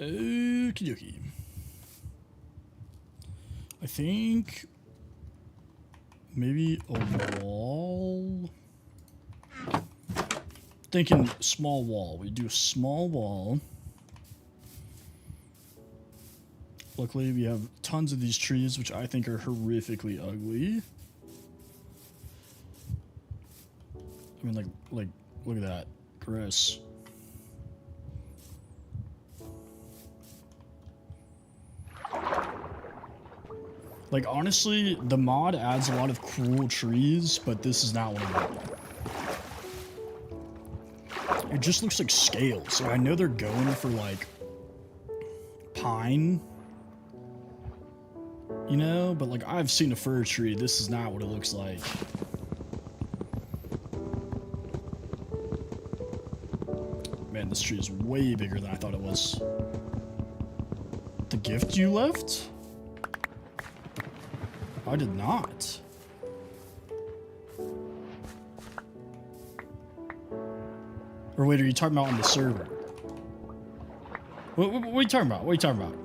Okie dokie. I think maybe a wall. Thinking small wall. We do a small wall. Luckily, we have tons of these trees, which I think are horrifically ugly. I mean, like, look at that. Gross. Like, honestly, the mod adds a lot of cool trees, but this is not one of them. It just looks like scales. So I know they're going for, like, pine. You know? But, like, I've seen a fir tree. This is not what it looks like. Man, this tree is way bigger than I thought it was. The gift you left? I did not. Or wait, are you talking about on the server? What are you talking about? What are you talking about?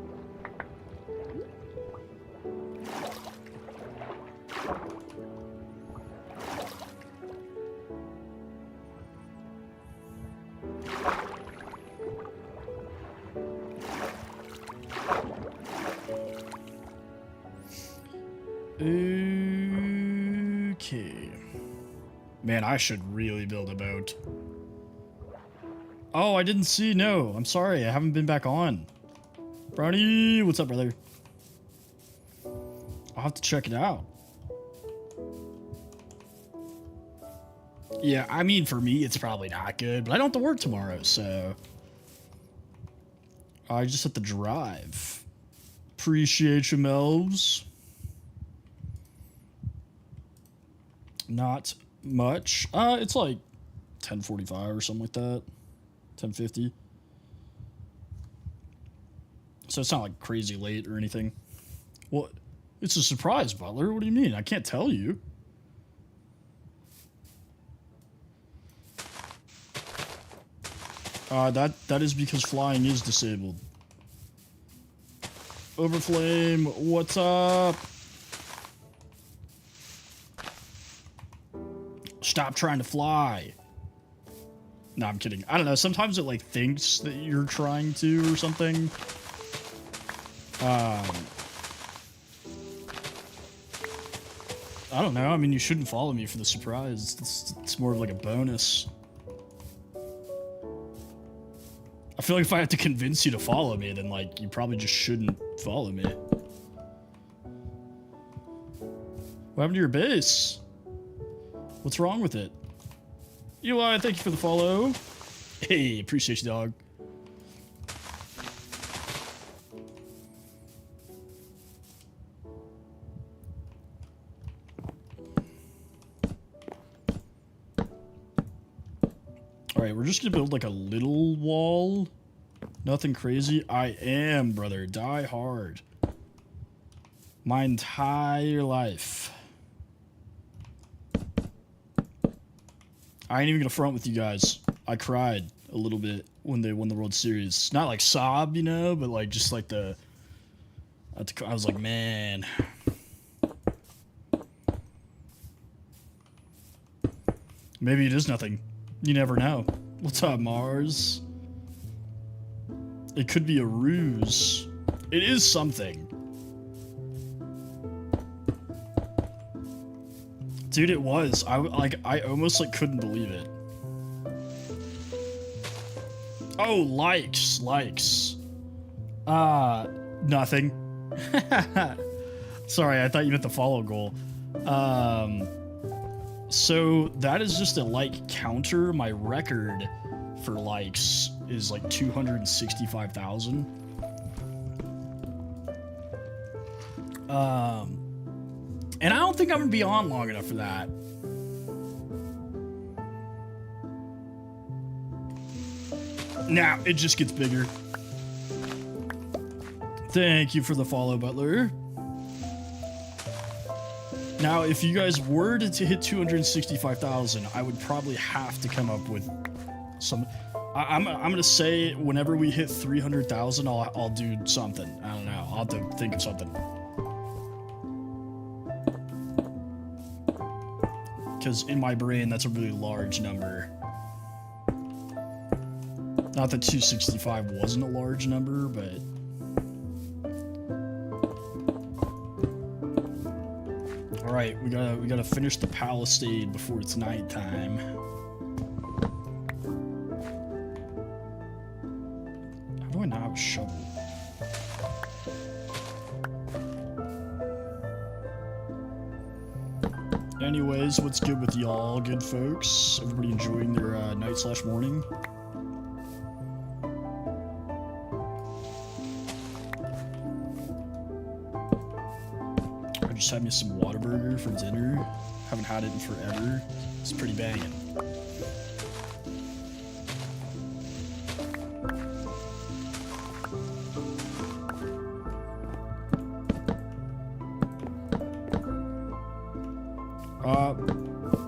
Okay. Man, I should really build a boat. Oh, I didn't see. No, I'm sorry. I haven't been back on. Brownie, what's up, brother? I'll have to check it out. Yeah, I mean, for me, it's probably not good, but I don't have to work tomorrow, so I just have to drive. Appreciate you, Melvs. Not much. It's like 10:45 or something like that. 10:50. So it's not like crazy late or anything. Well, it's a surprise, Butler. What do you mean? I can't tell you. That is because flying is disabled. Overflame, what's up? Stop trying to fly. No, I'm kidding. I don't know. Sometimes it like thinks that you're trying to or something. I don't know. I mean, you shouldn't follow me for the surprise. It's more of like a bonus. I feel like if I have to convince you to follow me, then like you probably just shouldn't follow me. What happened to your base? What's wrong with it? Eli, thank you for the follow. Hey, appreciate you, dog. Alright, we're just gonna build like a little wall. Nothing crazy. I am, brother. Die hard. My entire life. I ain't even gonna front with you guys. I cried a little bit when they won the World Series. Not like sob, you know, but like just like I was like, man. Maybe it is nothing. You never know. What's up, Mars? It could be a ruse. It is something. Dude, it was. I almost like couldn't believe it. Oh, likes. Nothing. Sorry, I thought you meant the follow goal. So that is just a like counter. My record for likes is like 265,000. And I don't think I'm gonna be on long enough for that. Now it just gets bigger. Thank you for the follow, Butler. Now, if you guys were to hit 265,000, I would probably have to come up with some... I'm gonna say whenever we hit 300,000, I'll do something. I don't know. I'll have to think of something. Because in my brain, that's a really large number. Not that 265 wasn't a large number, but... Alright, we gotta finish the Palisade before it's nighttime. How do I not have a shovel? Anyways, what's good with y'all, good folks? Everybody enjoying their night/morning? I just had me some Whataburger for dinner. Haven't had it in forever. It's pretty banging.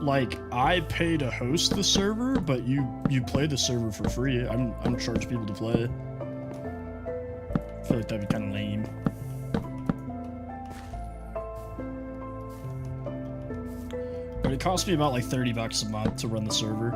Like, I pay to host the server, but you play the server for free. I don't charge people to play. I feel like that'd be kind of lame. But it costs me about like $30 a month to run the server.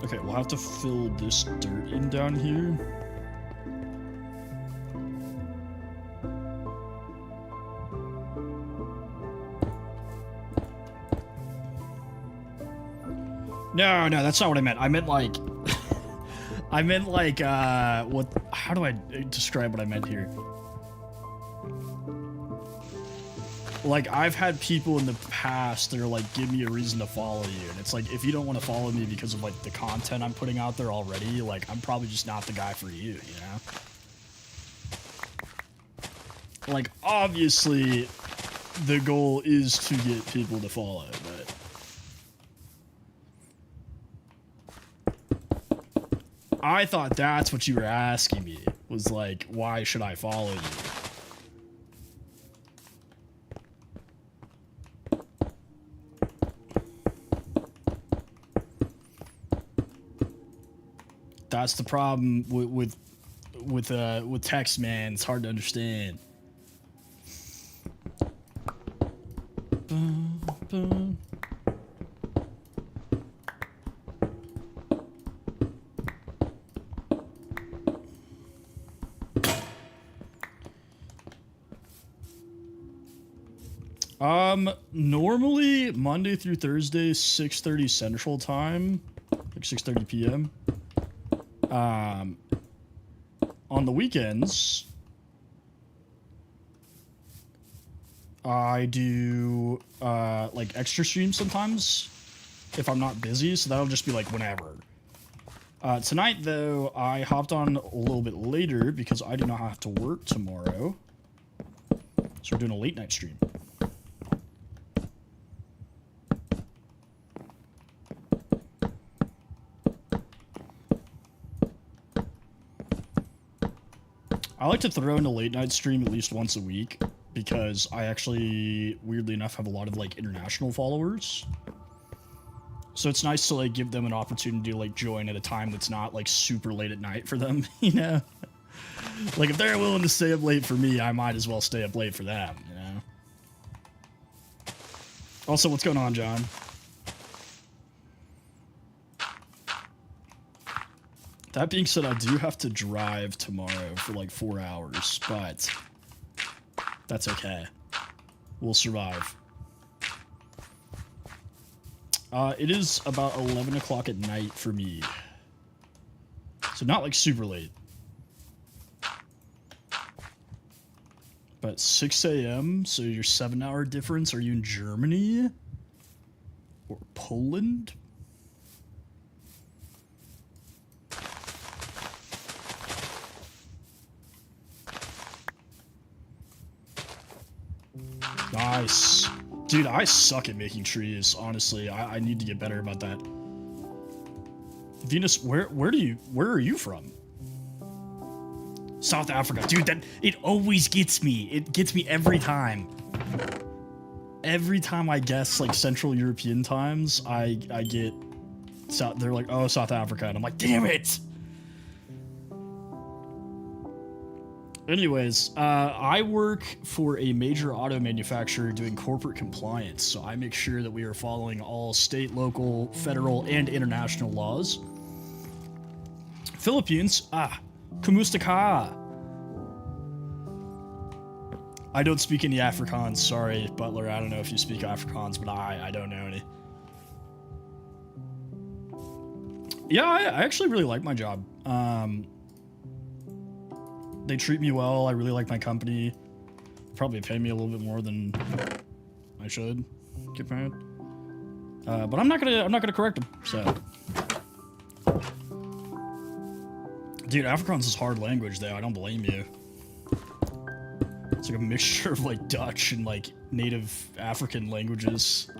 Okay, we'll have to fill this dirt in down here. No, that's not what I meant. I meant like... I meant like, what... How do I describe what I meant here? Like, I've had people in the past that are like, give me a reason to follow you. And it's like, if you don't want to follow me because of like the content I'm putting out there already, like, I'm probably just not the guy for you, you know? Like, obviously, the goal is to get people to follow, but... I thought that's what you were asking me, was like, why should I follow you? That's the problem with text, man. It's hard to understand. Normally Monday through Thursday, 6:30 Central Time, like 6:30 p.m. On the weekends, I do, like, extra streams sometimes, if I'm not busy, so that'll just be, like, whenever. Tonight, though, I hopped on a little bit later because I do not have to work tomorrow, so we're doing a late-night stream. I like to throw in a late night stream at least once a week because I actually, weirdly enough, have a lot of like international followers. So it's nice to like give them an opportunity to like join at a time that's not like super late at night for them, you know? Like if they're willing to stay up late for me, I might as well stay up late for them, you know? Also, what's going on, John? That being said, I do have to drive tomorrow for like 4 hours, but that's okay. We'll survive. It is about 11 o'clock at night for me. So not like super late. But 6 a.m., so your 7-hour difference. Are you in Germany? Or Poland? Nice. Dude, I suck at making trees, honestly. I need to get better about that. Venus, where are you from? South Africa. Dude, it always gets me. It gets me every time. Every time I guess like Central European times, I get they're like, oh, South Africa, and I'm like, damn it. Anyways, I work for a major auto manufacturer doing corporate compliance, so I make sure that we are following all state, local, federal, and international laws. Philippines, kumusta ka? I don't speak any Afrikaans, sorry, Butler. I don't know if you speak Afrikaans, but I don't know any. Yeah, I actually really like my job. They treat me well. I really like my company. Probably pay me a little bit more than I should get paid. But I'm not gonna correct them. So, dude, Afrikaans is hard language, though. I don't blame you. It's like a mixture of like Dutch and like native African languages.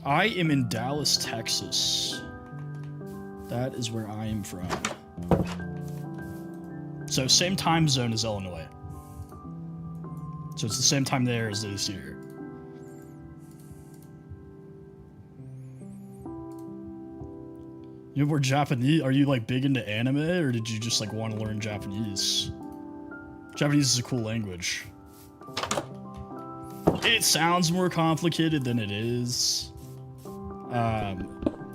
I am in Dallas, Texas. That is where I am from. So same time zone as Illinois. So it's the same time there as it is here. You know, we're Japanese. Are you like big into anime, or did you just like want to learn Japanese? Japanese is a cool language. It sounds more complicated than it is.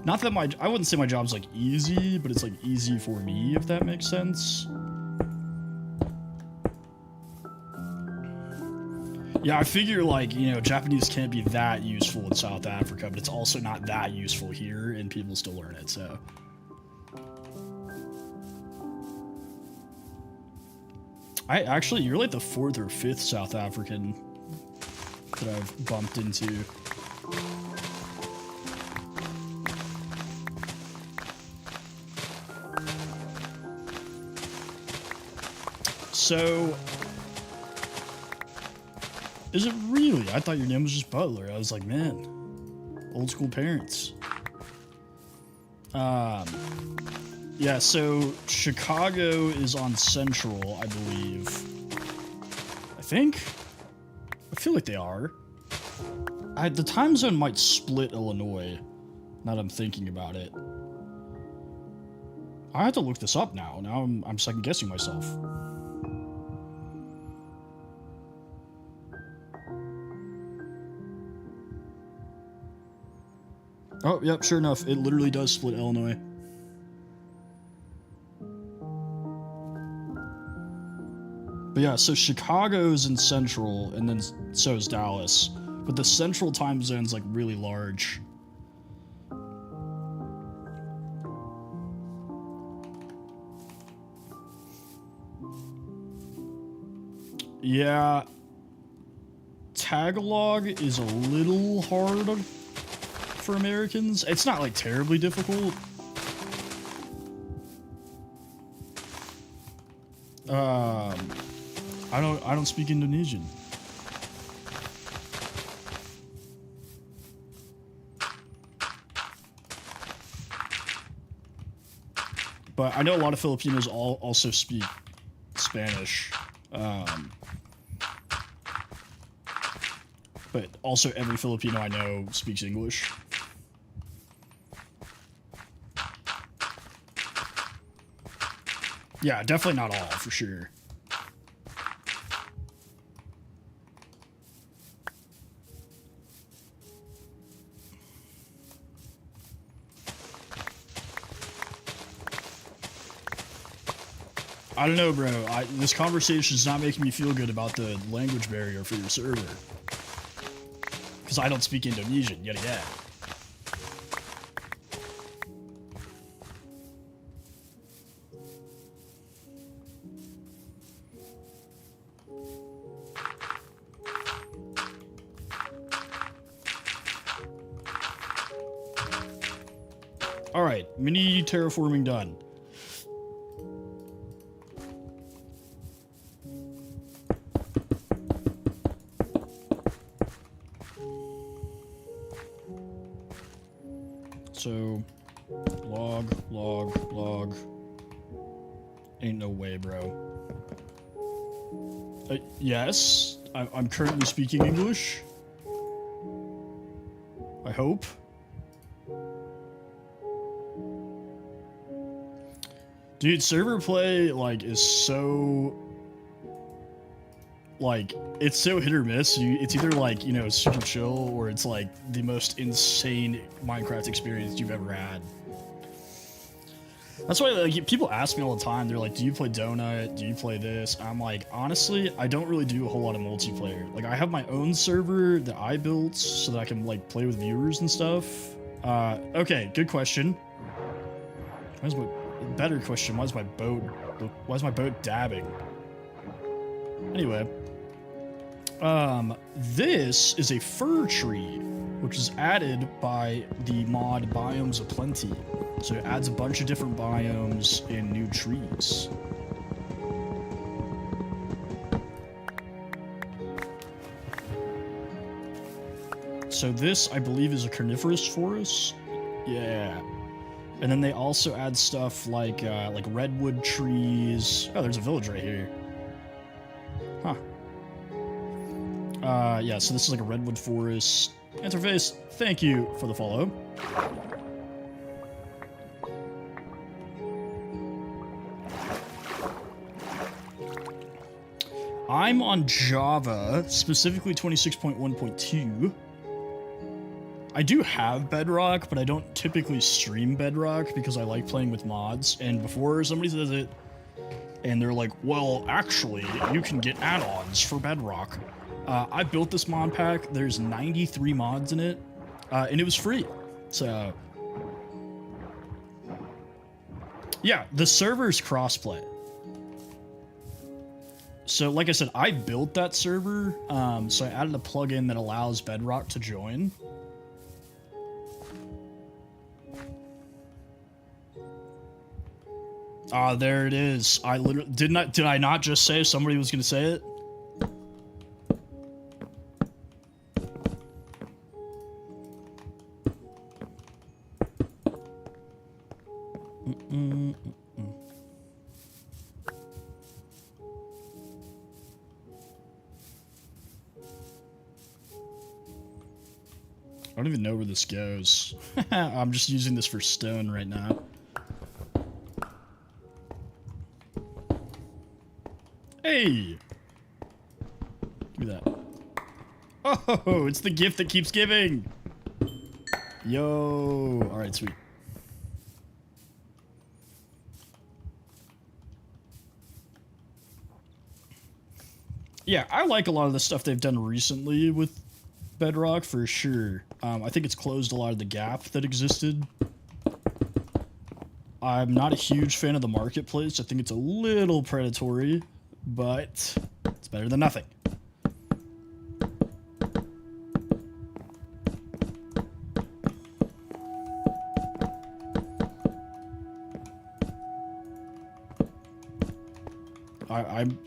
Not that I wouldn't say my job's like easy, but it's like easy for me, if that makes sense. Yeah, I figure like, you know, Japanese can't be that useful in South Africa, but it's also not that useful here, and people still learn it, so. You're like the 4th or 5th South African that I've bumped into. So, is it really? I thought your name was just Butler. I was like, man, old school parents. Yeah, so Chicago is on Central, I believe. I think? I feel like they are. The time zone might split Illinois, now that I'm thinking about it. I have to look this up now. Now I'm second guessing myself. Oh, yep, sure enough, it literally does split Illinois. But yeah, so Chicago's in Central, and then so is Dallas. But the Central time zone's like really large. Yeah, Tagalog is a little hard for Americans. It's not like terribly difficult. I don't speak Indonesian. But I know a lot of Filipinos also speak Spanish. But also every Filipino I know speaks English. Yeah, definitely not all, for sure. I don't know, bro. This conversation is not making me feel good about the language barrier for your server. Because I don't speak Indonesian, yet again. Alright, mini terraforming done. So, log. Ain't no way, bro. Yes, I'm currently speaking English. I hope. Dude, server play, like, is so... Like, it's so hit or miss. It's either, like, you know, super chill, or it's, like, the most insane Minecraft experience you've ever had. That's why, like, people ask me all the time, they're like, do you play Donut? Do you play this? I'm like, honestly, I don't really do a whole lot of multiplayer. Like, I have my own server that I built so that I can, like, play with viewers and stuff. Okay, good question. Better question, why is my boat dabbing? Anyway. This is a fir tree, which is added by the mod Biomes of Plenty. So it adds a bunch of different biomes and new trees. So this, I believe, is a carnivorous forest. Yeah. And then they also add stuff like redwood trees. Oh, there's a village right here. Huh. Yeah, so this is like a redwood forest interface. Thank you for the follow. I'm on Java, specifically 26.1.2. I do have Bedrock, but I don't typically stream Bedrock because I like playing with mods. And before somebody says it, and they're like, well, actually, you can get add-ons for Bedrock. I built this mod pack. There's 93 mods in it, and it was free. So, yeah, the server's crossplay. So, like I said, I built that server, so I added a plugin that allows Bedrock to join. Ah, there it is. I literally did I not just say somebody was gonna say it? I don't even know where this goes. I'm just using this for stone right now. Hey! Give me that. Oh, it's the gift that keeps giving! Yo! Alright, sweet. Yeah, I like a lot of the stuff they've done recently with Bedrock, for sure. I think it's closed a lot of the gap that existed. I'm not a huge fan of the marketplace. I think it's a little predatory, but it's better than nothing.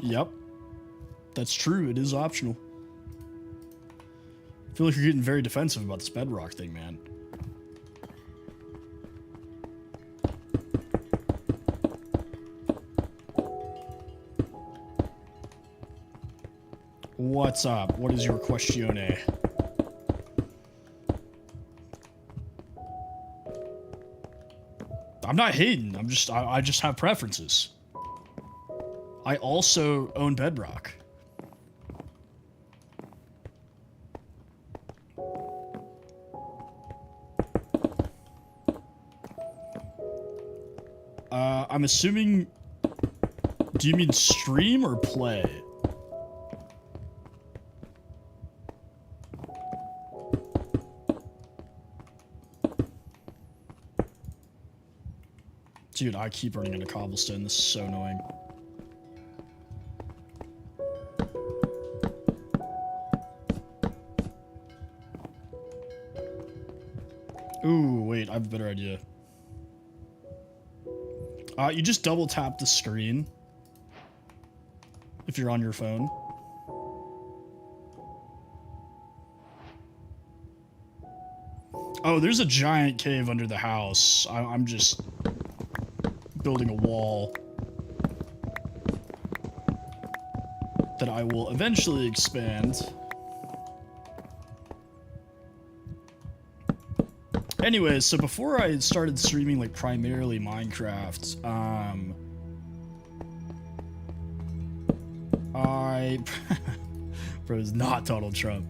Yep. That's true. It is optional. I feel like you're getting very defensive about this Bedrock thing, man. What's up? What is your questione? I'm not hating. I just have preferences. I also own Bedrock. I'm assuming... Do you mean stream or play? Dude, I keep running into cobblestone. This is so annoying. Ooh, wait, I have a better idea. You just double tap the screen if you're on your phone. Oh, there's a giant cave under the house. I'm just building a wall that I will eventually expand. Anyways, so before I started streaming like primarily Minecraft, bro, it's not Donald Trump.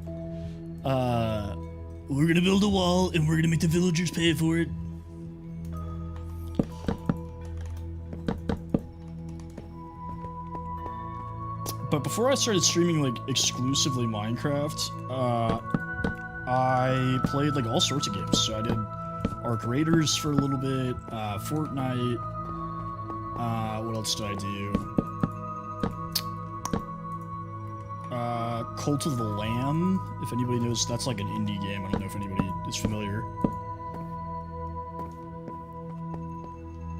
We're gonna build a wall and we're gonna make the villagers pay for it. But before I started streaming like exclusively Minecraft, I played like all sorts of games. So I did Ark Raiders for a little bit, Fortnite. What else did I do? Cult of the Lamb, if anybody knows, that's like an indie game. I don't know if anybody is familiar.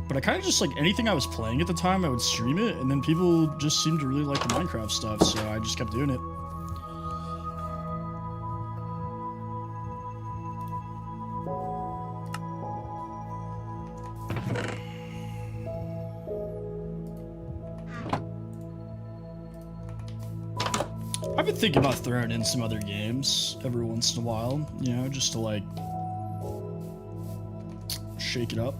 But I kind of just like anything I was playing at the time, I would stream it, and then people just seemed to really like the Minecraft stuff, so I just kept doing it. I've been thinking about throwing in some other games every once in a while, you know, just to like shake it up.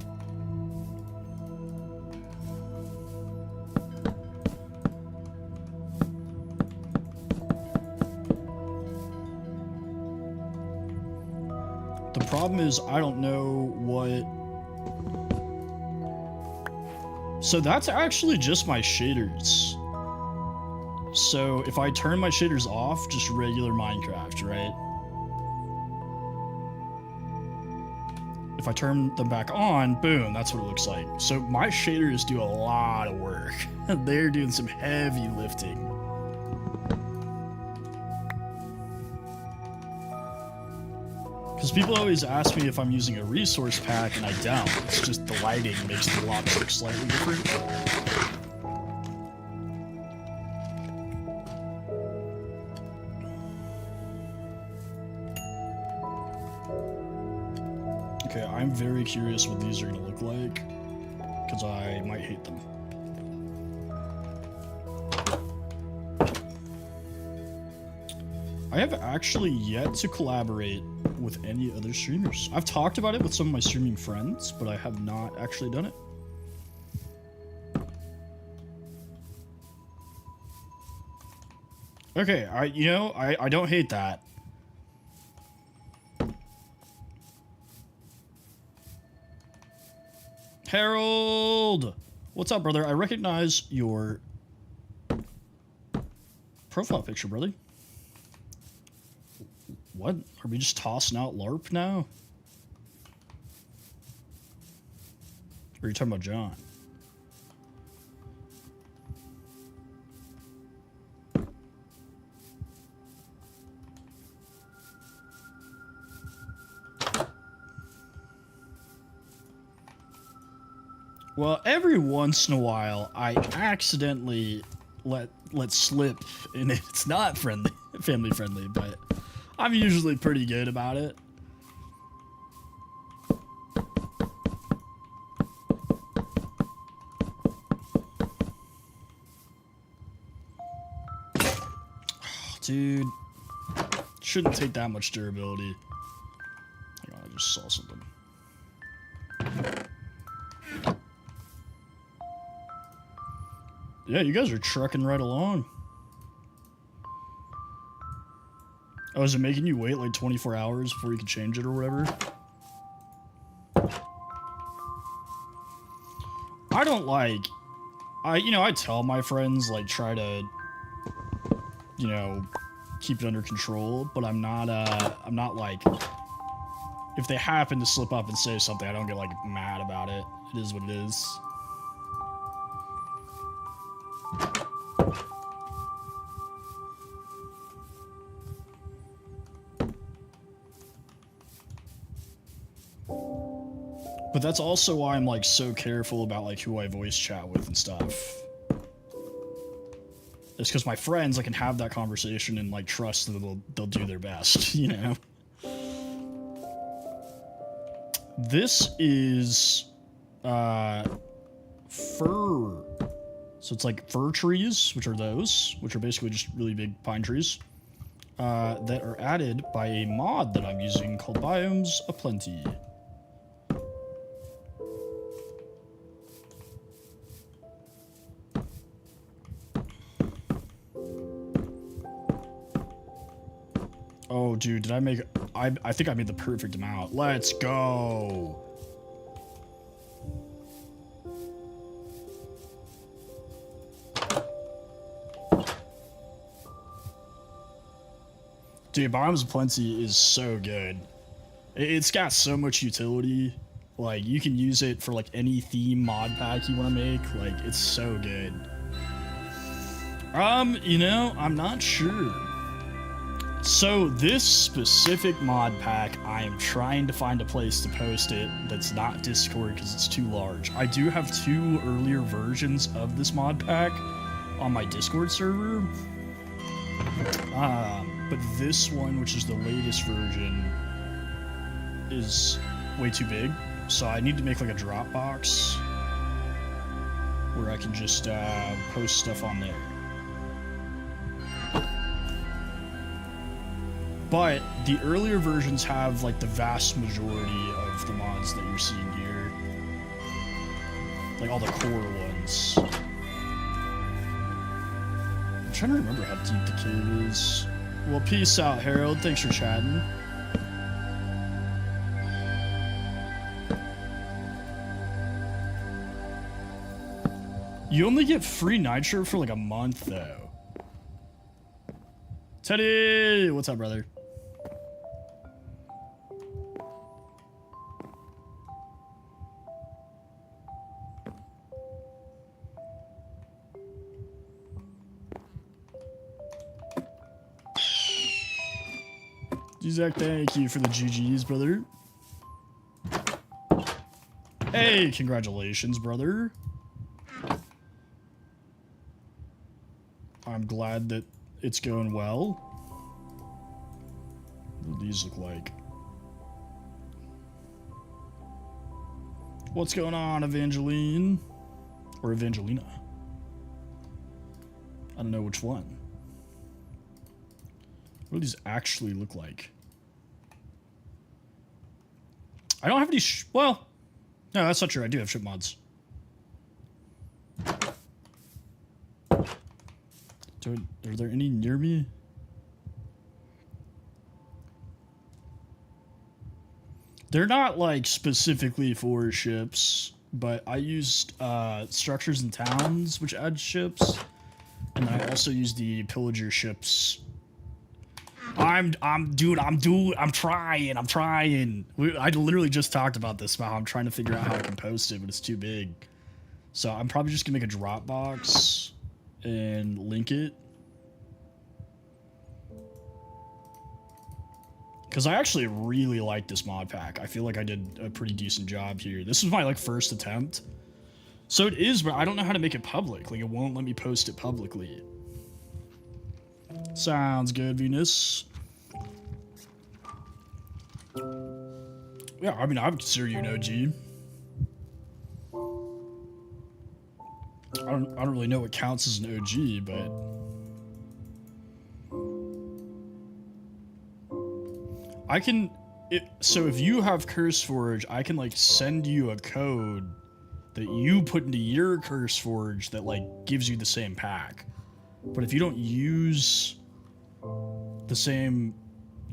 The problem is I don't know what... So that's actually just my shaders. So if I turn my shaders off, just regular Minecraft, right? If I turn them back on, boom, that's what it looks like. So my shaders do a lot of work. They're doing some heavy lifting. Because people always ask me if I'm using a resource pack, and I don't. It's just the lighting makes the lot look slightly different. Okay, I'm very curious what these are going to look like, because I might hate them. I have actually yet to collaborate with any other streamers. I've talked about it with some of my streaming friends, but I have not actually done it. Okay, I don't hate that. Harold! What's up, brother? I recognize your profile picture, brother. What? Are we just tossing out LARP now? Or are you talking about John? Well, every once in a while, I accidentally let slip, and it's not family friendly, but I'm usually pretty good about it. Dude, shouldn't take that much durability. Hang on, I just saw something. Yeah, you guys are trucking right along. Oh, is it making you wait like 24 hours before you can change it or whatever? I don't like... I tell my friends, like, try to, keep it under control, but I'm not like... If they happen to slip up and say something, I don't get, like, mad about it. It is what it is. But that's also why I'm like so careful about like who I voice chat with and stuff. It's because my friends, I can have that conversation and like trust that they'll do their best, you know? This is fir. So it's like fir trees, which are those, which are basically just really big pine trees, that are added by a mod that I'm using called Biomes Aplenty. Oh, dude, did I make... I think I made the perfect amount. Let's go! Dude, Biomes Aplenty is so good. It's got so much utility. Like, you can use it for, like, any theme mod pack you want to make. Like, it's so good. You know, I'm not sure. So this specific mod pack, I am trying to find a place to post it that's not Discord because it's too large. I do have 2 earlier versions of this mod pack on my Discord server. But this one, which is the latest version, is way too big. So I need to make like a Dropbox where I can just post stuff on there. But the earlier versions have like the vast majority of the mods that you're seeing here. Like all the core ones. I'm trying to remember how deep the cave is. Well, peace out, Harold. Thanks for chatting. You only get free Nitro for like a month, though. Teddy! What's up, brother? Zach, thank you for the GGs, brother. Hey, congratulations, brother. I'm glad that it's going well. What do these look like? What's going on, Evangeline? Or Evangelina? I don't know which one. What do these actually look like? I don't have any well, no, that's not true. I do have ship mods. Are there any near me? They're not like specifically for ships, but I used structures and towns, which add ships, and I also used the pillager ships. I'm trying. I literally just talked about this, about how I'm trying to figure out how I can post it, but it's too big. So I'm probably just gonna make a Dropbox and link it. Because I actually really like this mod pack. I feel like I did a pretty decent job here. This was my like first attempt. So it is, but I don't know how to make it public. Like it won't let me post it publicly. Sounds good, Venus. Yeah, I mean, I would consider you an OG. I don't really know what counts as an OG, but I can. So if you have CurseForge, I can like send you a code that you put into your CurseForge that like gives you the same pack. But if you don't use the same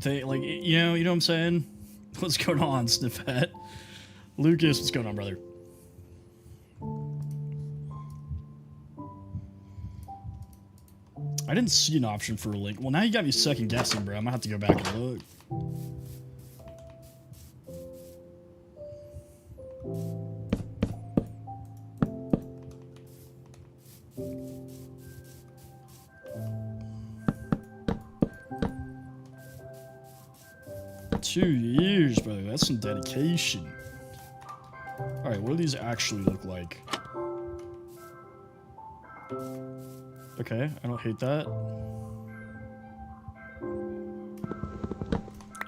thing, like you know what I'm saying? What's going on, Sniffet? Lucas, what's going on, brother? I didn't see an option for a link. Well, now you got me second guessing, bro. I'm gonna have to go back and look. Two years, brother. That's some dedication. Alright, what do these actually look like? Okay, I don't hate that.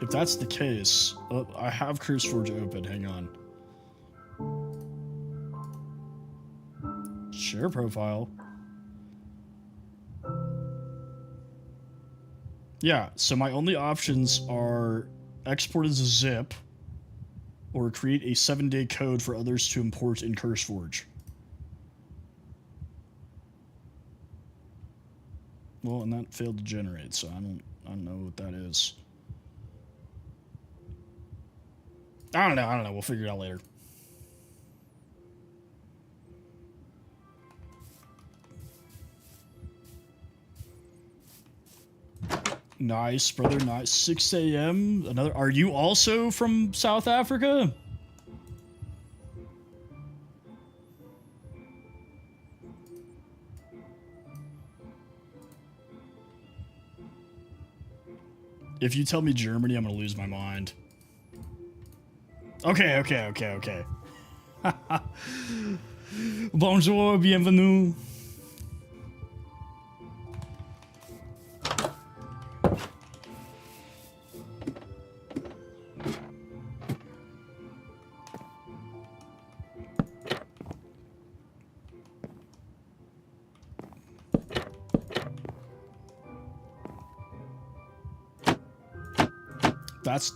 if that's the case, I have CurseForge open. Hang on. Share profile. Yeah, so my only options are export as a zip or create a 7-day code for others to import in CurseForge. Well, and that failed to generate, so I don't know what that is. I don't know. We'll figure it out later. Nice, brother. Nice. 6 a.m. Another. Are you also from South Africa? If you tell me Germany, I'm gonna lose my mind. Okay. Bonjour, bienvenue.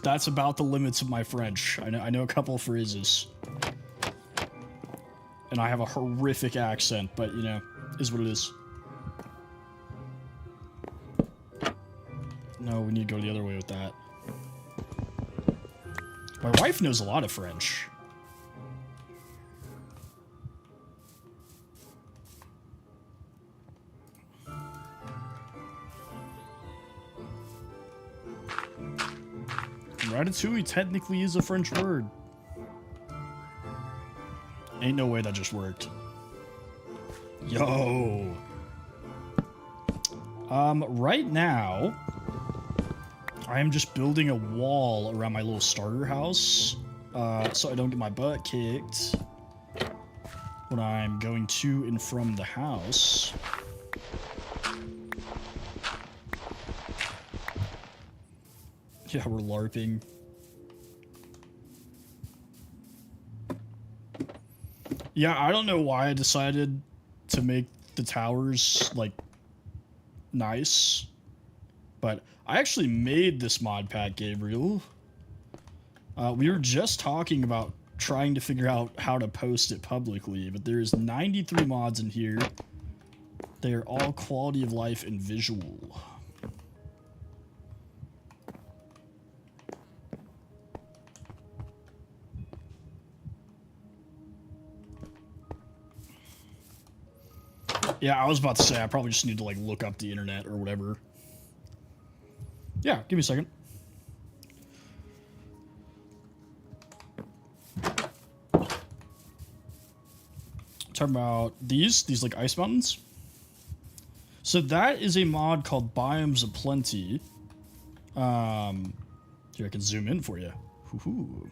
That's about the limits of my French. I know a couple of phrases. And I have a horrific accent, but you know, is what it is. No, we need to go the other way with that. My wife knows a lot of French. Ratatouille technically is a French word. Ain't no way that just worked. Yo. Right now, I am just building a wall around my little starter house, so I don't get my butt kicked when I'm going to and from the house. Yeah, we're LARPing. Yeah, I don't know why I decided to make the towers, like, nice. But I actually made this mod pack, Gabriel. We were just talking about trying to figure out how to post it publicly, but there's 93 mods in here. They're all quality of life and visual. Yeah, I was about to say, I probably just need to, like, look up the internet or whatever. Yeah, give me a second. Talking about these like ice mountains. So that is a mod called Biomes of Plenty. Here, I can zoom in for you. Hoo-hoo.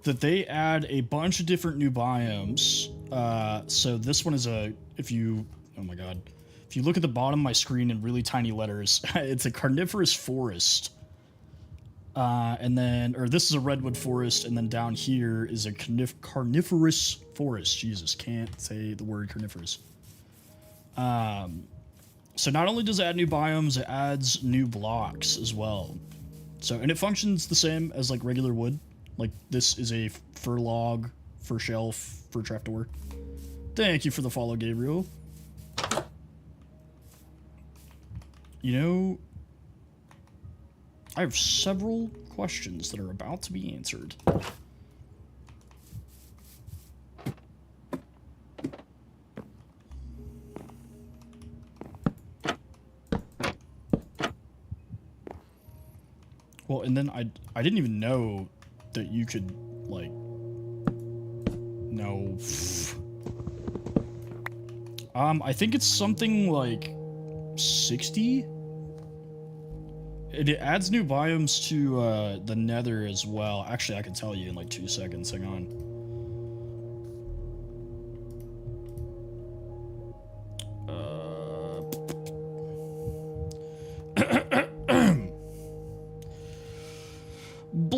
That they add a bunch of different new biomes. So this one is oh my god. If you look at the bottom of my screen in really tiny letters, it's a carnivorous forest. This is a redwood forest, and then down here is a carnivorous forest. Jesus, can't say the word carnivorous. So not only does it add new biomes, it adds new blocks as well. So, and it functions the same as like regular wood. Like, this is a fir log, fir shelf, fir trapdoor. Thank you for the follow, Gabriel. You know, I have several questions that are about to be answered. Well, and then I didn't even know that you could, like, no. I think it's something like 60. It adds new biomes to the Nether as well. Actually, I can tell you in like 2 seconds. Hang on.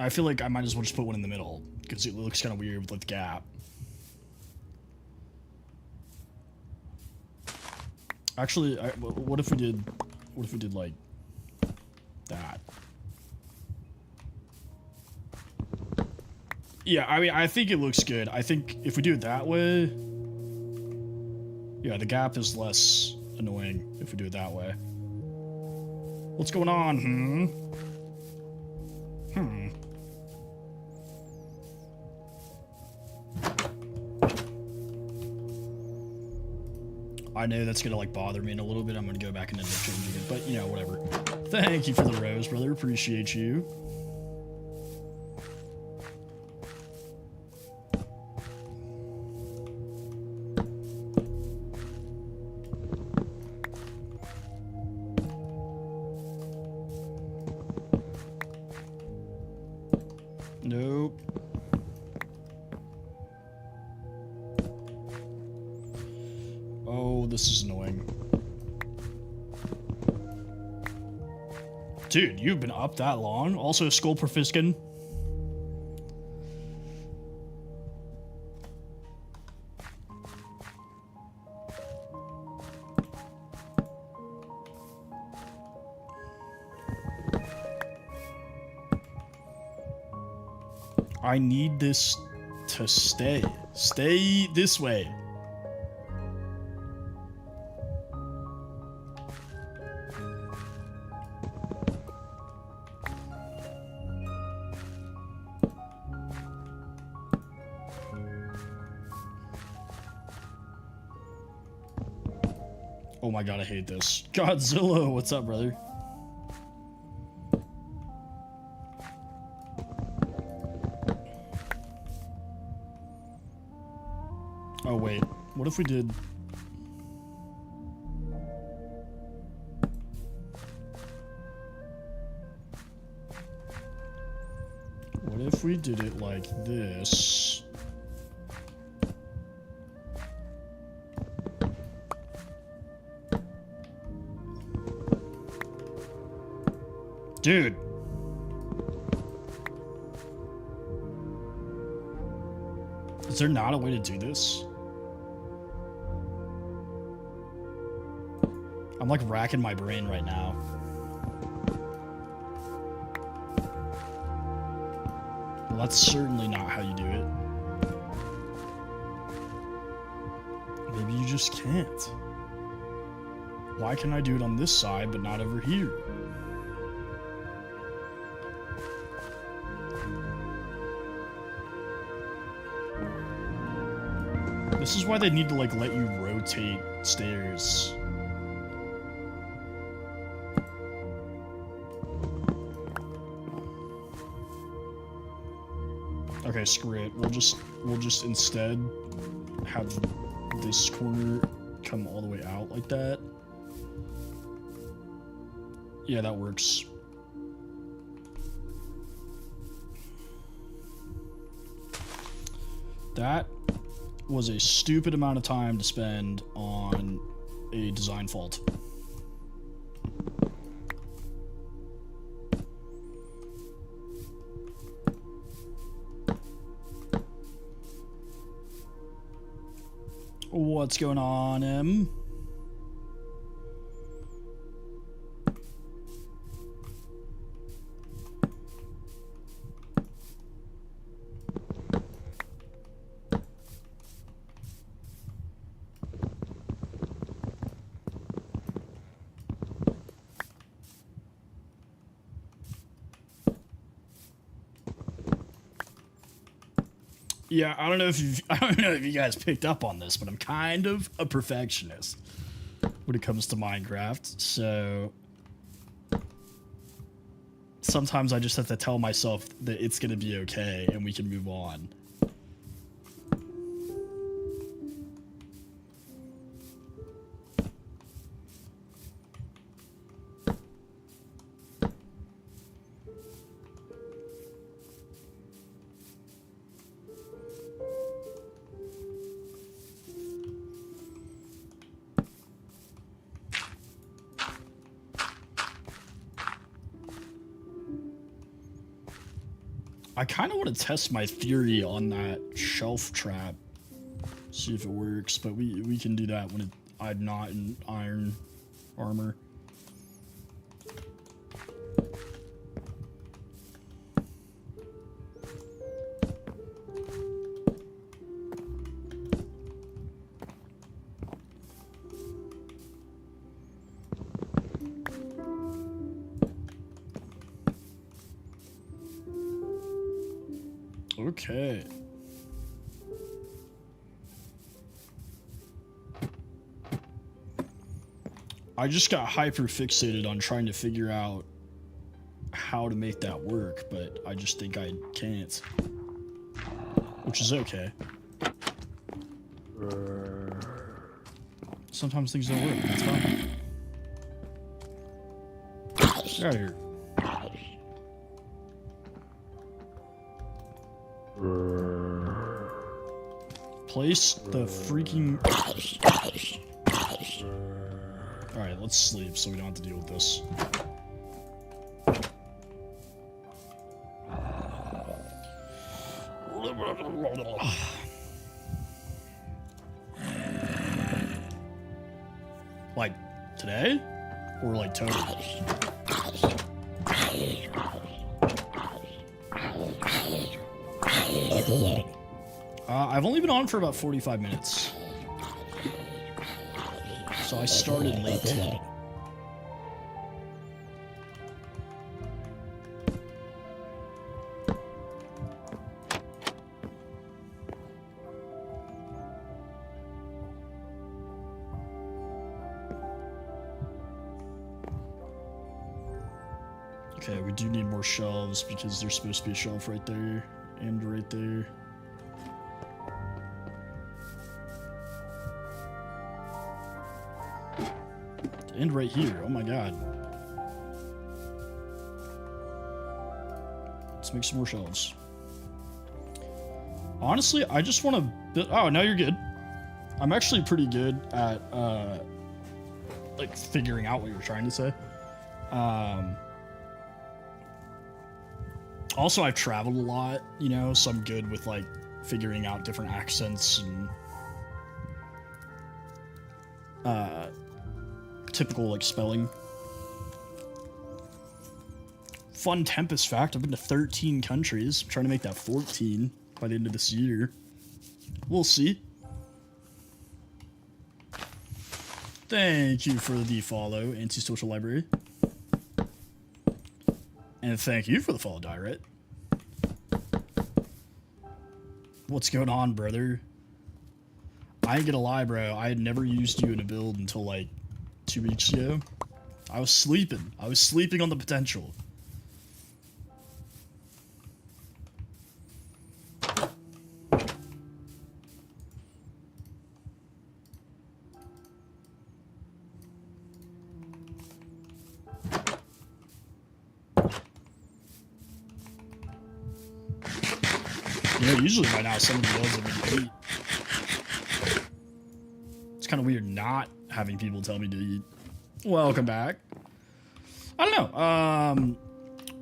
I feel like I might as well just put one in the middle because it looks kind of weird with the gap. Actually, what if we did like that? Yeah, I mean, I think it looks good. I think if we do it that way, yeah, the gap is less annoying if we do it that way. What's going on? I know that's gonna like bother me in a little bit. I'm gonna go back and end up changing it, but you know, whatever. Thank you for the rose, brother. Appreciate you. Nope. Oh, this is annoying. Dude, you've been up that long? Also, Skull Perfiskin. I need this to stay. Stay this way. Oh my god, I hate this. Godzilla, what's up, brother? Oh wait, what if we did... What if we did it like this? Dude. Is there not a way to do this? I'm like racking my brain right now. Well, that's certainly not how you do it. Maybe you just can't. Why can I do it on this side but not over here? This is why they need to like let you rotate stairs. Okay, screw it. We'll just instead have this corner come all the way out like that. Yeah, that works. That was a stupid amount of time to spend on a design fault. What's going on, Em? Yeah, I don't know if you guys picked up on this, but I'm kind of a perfectionist when it comes to Minecraft. So sometimes I just have to tell myself that it's going to be okay and we can move on. I kind of want to test my theory on that shelf trap. See if it works, but we can do that when I'm not in iron armor. Okay. I just got hyper fixated on trying to figure out how to make that work, but I just think I can't. Which is okay. Sometimes things don't work, that's fine. Get out of here. Place the freaking... Alright, let's sleep so we don't have to deal with this. Like, today? Or like totally? I've only been on for about 45 minutes. So I started late today. Okay, we do need more shelves because there's supposed to be a shelf right there and right there. And right here. Oh my god. Let's make some more shelves. Honestly, I just want to build... Oh, now you're good. I'm actually pretty good at, like, figuring out what you're trying to say. Also, I've traveled a lot, you know, so I'm good with, like, figuring out different accents and... typical, like, spelling. Fun Tempest fact, I've been to 13 countries. I'm trying to make that 14 by the end of this year. We'll see. Thank you for the follow, Antisocial Library. And thank you for the follow, Direct. What's going on, brother? I ain't gonna lie, bro. I had never used you in a build until, like, 2 weeks ago. I was sleeping. I was sleeping on the potential. You know, usually by now some of the builds have been eat. It's kind of weird not having people tell me to eat. Welcome back. I don't know.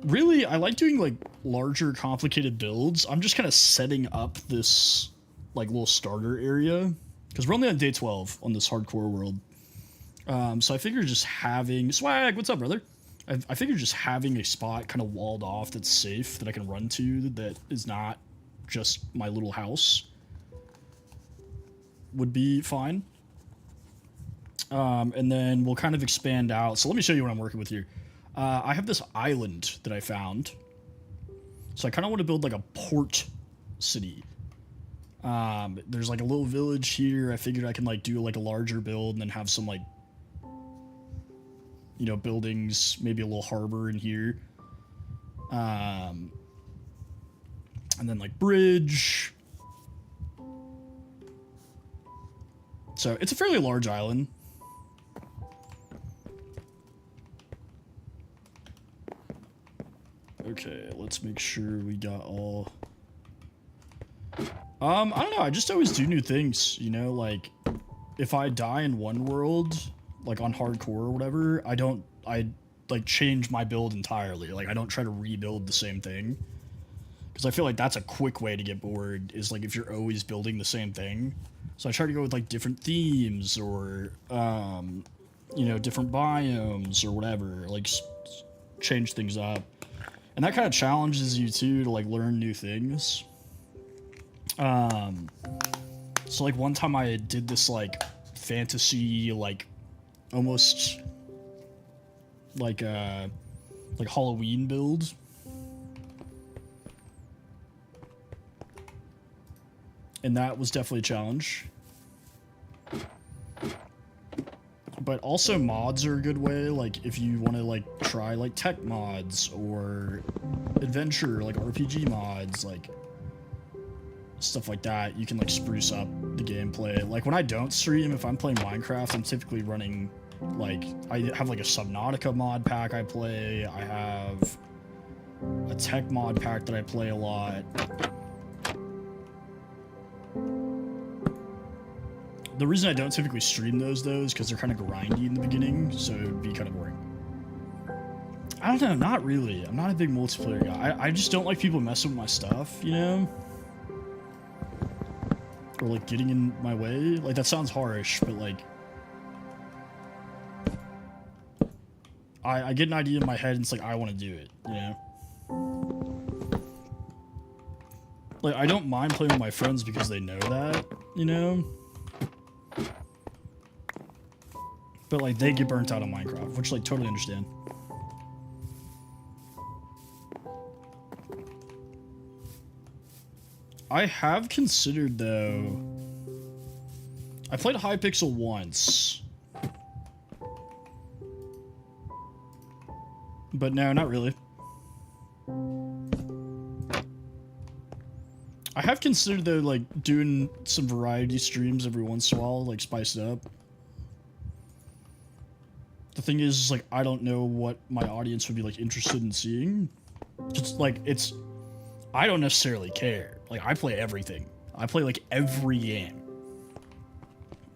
Really, I like doing, like, larger, complicated builds. I'm just kind of setting up this, like, little starter area. Because we're only on day 12 on this hardcore world. So I figure just having... Swag, what's up, brother? I figure just having a spot kind of walled off that's safe, that I can run to, that is not just my little house, would be fine. And then we'll kind of expand out. So let me show you what I'm working with here. I have this island that I found. So I kind of want to build like a port city. There's like a little village here. I figured I can like do like a larger build and then have some like, you know, buildings, maybe a little harbor in here. And then like bridge. So it's a fairly large island. Okay, let's make sure we got all... I don't know, I just always do new things, you know, like, if I die in one world, like on hardcore or whatever, I like change my build entirely. Like, I don't try to rebuild the same thing. Because I feel like that's a quick way to get bored, is like if you're always building the same thing. So I try to go with like different themes or, you know, different biomes or whatever, like change things up. And that kind of challenges you too to like learn new things. So like one time I did this like fantasy, like almost like Halloween build. And that was definitely a challenge. But also mods are a good way, like if you want to like try like tech mods or adventure, like RPG mods, like stuff like that, you can like spruce up the gameplay. Like when I don't stream, if I'm playing Minecraft, I'm typically running like, I have like a Subnautica mod pack I play, I have a tech mod pack that I play a lot. The reason I don't typically stream those though is because they're kind of grindy in the beginning, so it'd be kind of boring. I don't know, not really. I'm not a big multiplayer guy. I just don't like people messing with my stuff, you know? Or like getting in my way. Like that sounds harsh, but like I get an idea in my head and it's like I want to do it, you know? Like I don't mind playing with my friends because they know that, you know? But like they get burnt out on Minecraft, which like totally understand. I have considered though. I played Hypixel once. But no, not really. I have considered though like doing some variety streams every once in a while, like spice it up. The thing is, like, I don't know what my audience would be, like, interested in seeing. Just, like, it's... I don't necessarily care. Like, I play everything. I play, like, every game.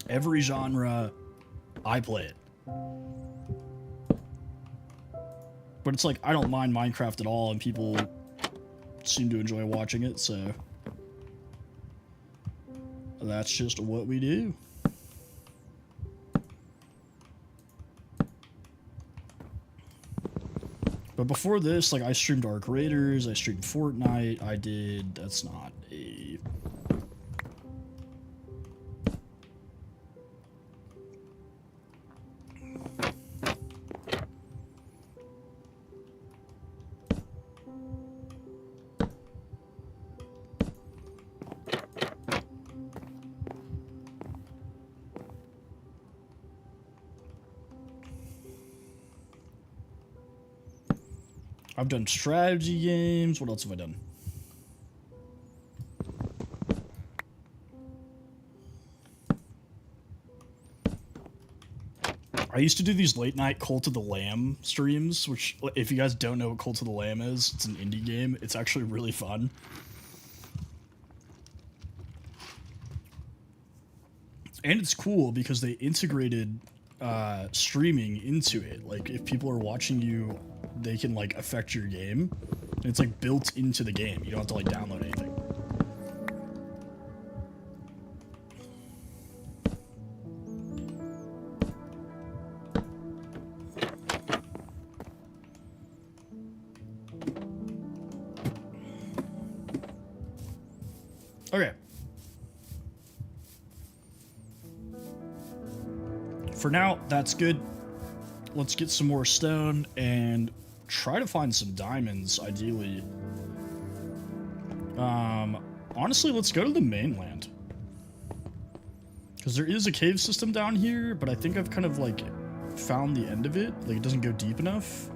Every genre, I play it. But it's like, I don't mind Minecraft at all, and people seem to enjoy watching it, so... That's just what we do. But before this, like, I streamed Arc Raiders, I streamed Fortnite, I did... That's not a... I've done strategy games. What else have I done? I used to do these late night Cult of the Lamb streams, which, if you guys don't know what Cult of the Lamb is, it's an indie game. It's actually really fun. And it's cool because they integrated streaming into it. Like, if people are watching you, they can, like, affect your game. And it's, like, built into the game. You don't have to, like, download anything. Okay. For now, that's good. Let's get some more stone and try to find some diamonds, ideally. Honestly, let's go to the mainland. Because there is a cave system down here, but I think I've kind of, like, found the end of it. Like, it doesn't go deep enough.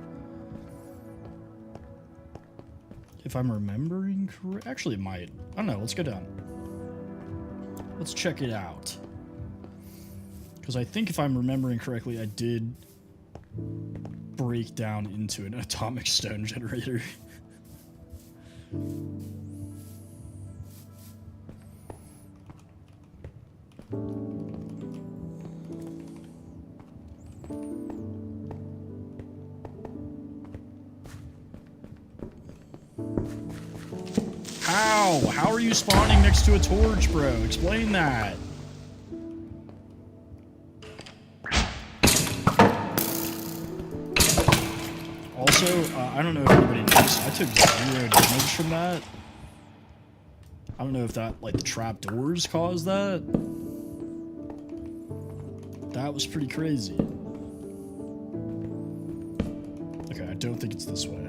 If I'm remembering correct. Actually, it might. I don't know. Let's go down. Let's check it out. Because I think if I'm remembering correctly, I did break down into an atomic stone generator. How? How are you spawning next to a torch, bro? Explain that. Also, I don't know if anybody knows, I took 0 damage from that. I don't know if that, like, the trapdoors caused that. That was pretty crazy. Okay, I don't think it's this way.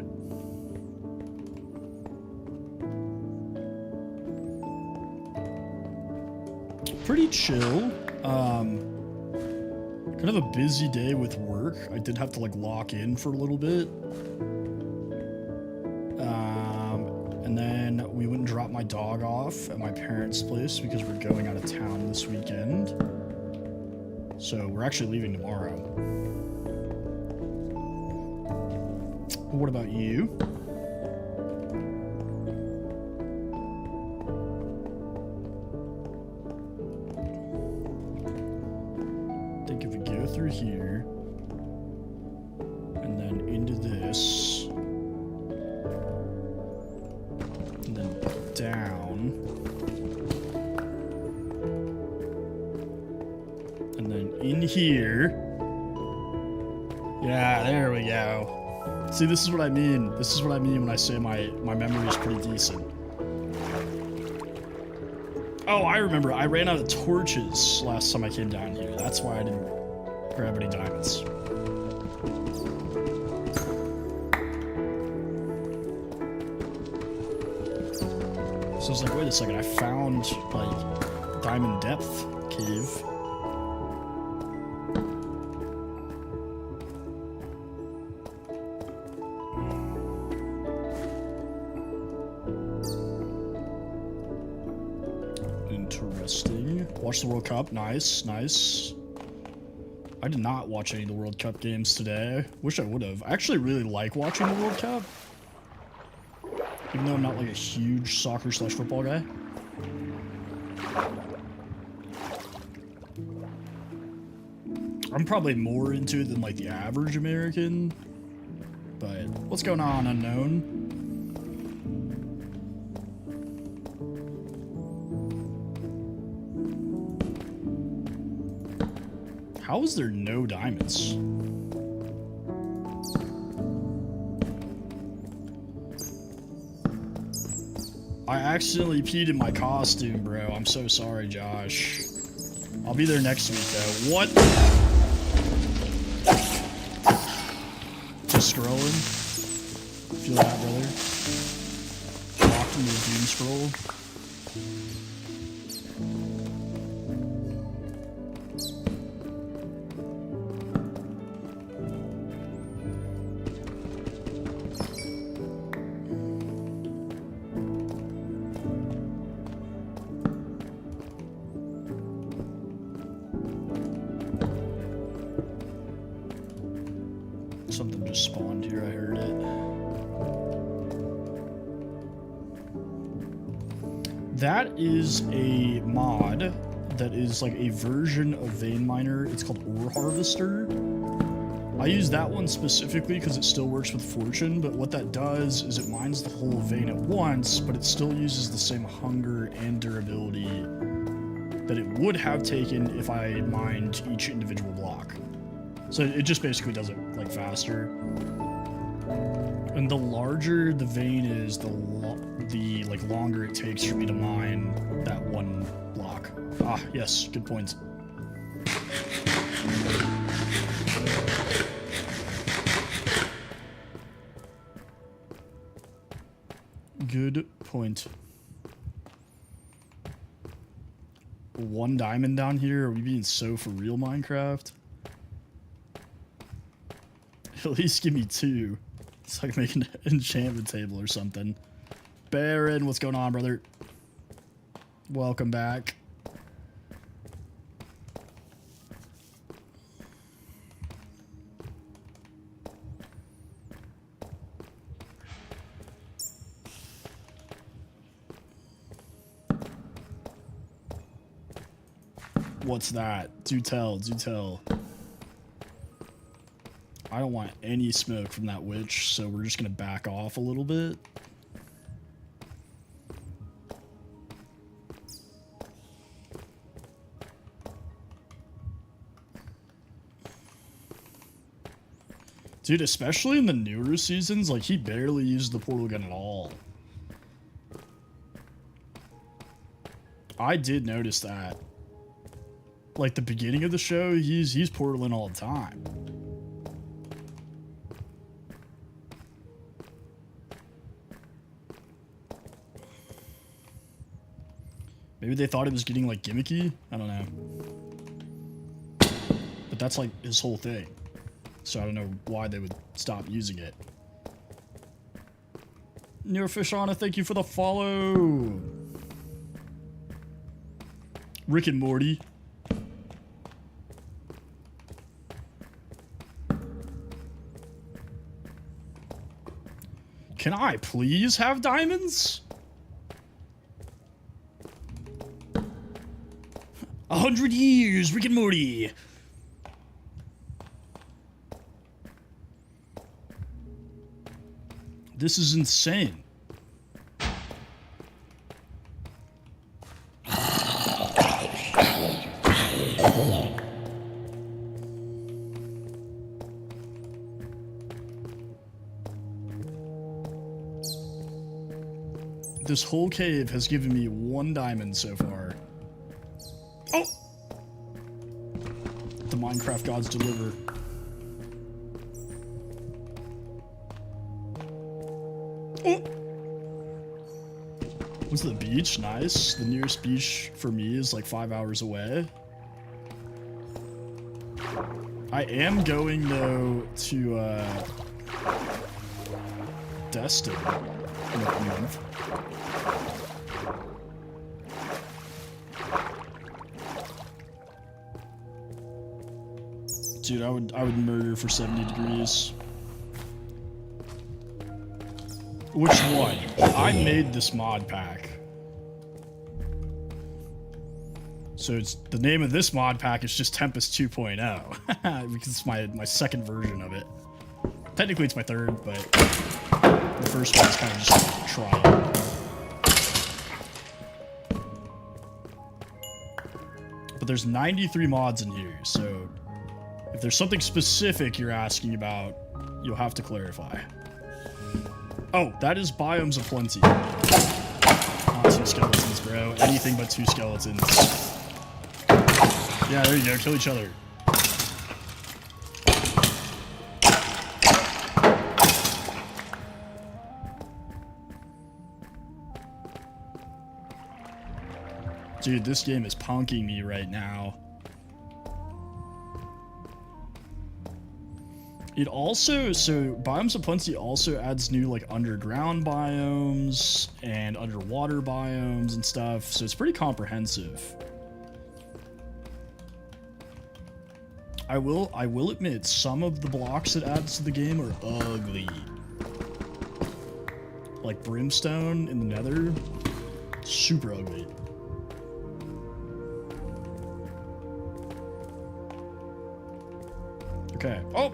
Pretty chill. Kind of a busy day with work. I did have to like lock in for a little bit. And then we went and dropped my dog off at my parents' place because we're going out of town this weekend. So we're actually leaving tomorrow. What about you? Through here and then into this and then down and then in here. Yeah, there we go. See, this is what I mean. This is what I mean when I say my memory is pretty decent. Oh, I remember. I ran out of torches last time I came down here. That's why I didn't grab any diamonds. So I was like, wait a second, I found like Diamond Depth cave. Interesting. Watch the World Cup. Nice, nice. I did not watch any of the World Cup games today. Wish I would have. I actually really like watching the World Cup. Even though I'm not like a huge soccer/football guy. I'm probably more into it than like the average American. But what's going on, unknown? How is there no diamonds? I accidentally peed in my costume, bro. I'm so sorry, Josh. I'll be there next week, though. What? Just scrolling. Feel that, brother? Locked into the doom scroll. Something just spawned here, I heard it. That is a mod that is like a version of Vein Miner. It's called Ore Harvester. I use that one specifically because it still works with Fortune, but what that does is it mines the whole vein at once, but it still uses the same hunger and durability that it would have taken if I mined each individual block. So it just basically does it like faster. And the larger the vein is, the like longer it takes for me to mine that one block. Ah, yes, good point. Good point. 1 diamond down here? Are we being so for real, Minecraft? At least give me 2. So I can make an enchantment table or something. Baron, what's going on, brother? Welcome back. What's that? Do tell, do tell. I don't want any smoke from that witch, so we're just gonna back off a little bit. Dude, especially in the newer seasons, like, he barely used the portal gun at all. I did notice that. Like, the beginning of the show, he's portaling all the time. Maybe they thought it was getting, like, gimmicky? I don't know. But that's, like, his whole thing. So I don't know why they would stop using it. Nearfishana, thank you for the follow. Rick and Morty. Can I please have diamonds? 100 years, Rick and Morty. This is insane. This whole cave has given me 1 diamond so far. Oh! The Minecraft gods deliver. Oh! What's the beach? Nice. The nearest beach for me is like 5 hours away. I am going though to Destin in a month. Dude, I would murder for 70 degrees. Which one? I made this mod pack. So it's the name of this mod pack is just Tempest 2.0 because it's my second version of it. Technically it's my third, but the first one is kind of just a trial. But there's 93 mods in here, so if there's something specific you're asking about, you'll have to clarify. Oh, that is Biomes of Plenty. Not 2 skeletons, bro. Anything but 2 skeletons. Yeah, there you go. Kill each other. Dude, this game is punking me right now. It also, so Biomes of Plenty also adds new like underground biomes and underwater biomes and stuff, so it's pretty comprehensive. I will admit some of the blocks it adds to the game are ugly. Like Brimstone in the Nether, super ugly. Okay. Oh!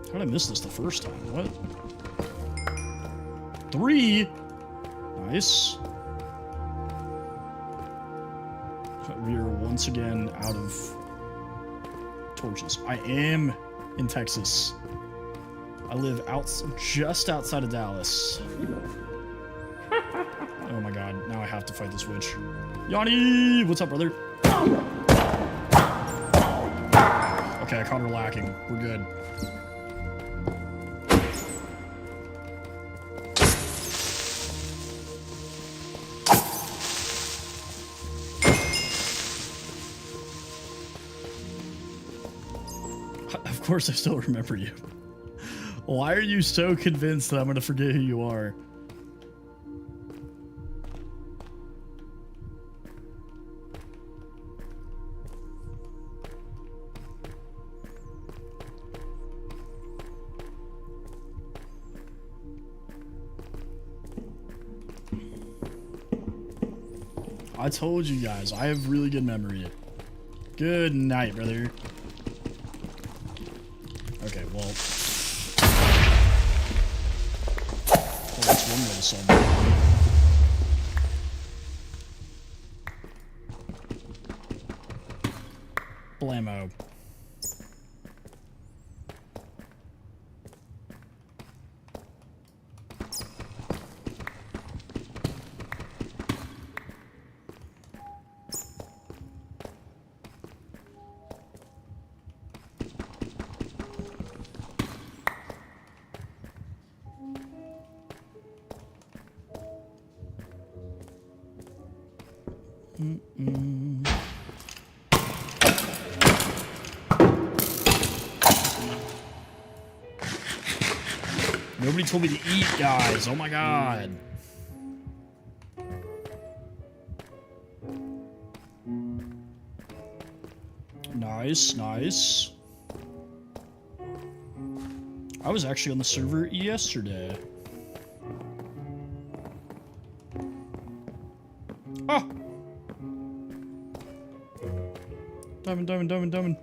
How did I miss this the first time? What? 3! Nice. We are once again out of torches. I am in Texas. I live just outside of Dallas. Oh my god, now I have to fight this witch. Yanni! What's up, brother? Okay, I caught her lacking. We're good. Of course I still remember you. Why are you so convinced that I'm gonna forget who you are? I told you guys, I have really good memory. Good night, brother. Okay, well, that's one way to solve it. Blammo. Nobody told me to eat, guys. Oh my god. Nice, nice. I was actually on the server yesterday. Ah! Diamond, diamond, diamond, diamond.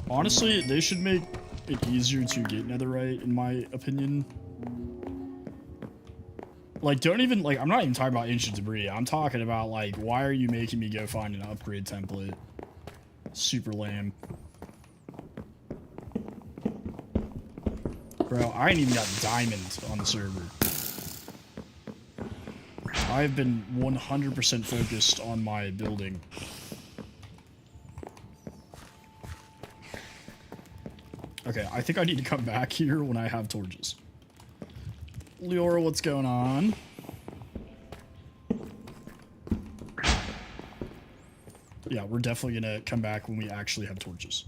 Honestly, they should make it easier to get netherite, in my opinion. Like, don't even, like, I'm not even talking about ancient debris. I'm talking about, like, why are you making me go find an upgrade template? Super lame. Bro, I ain't even got diamonds on the server. I've been 100% focused on my building. Okay, I think I need to come back here when I have torches. Leora, what's going on? Yeah, we're definitely gonna come back when we actually have torches.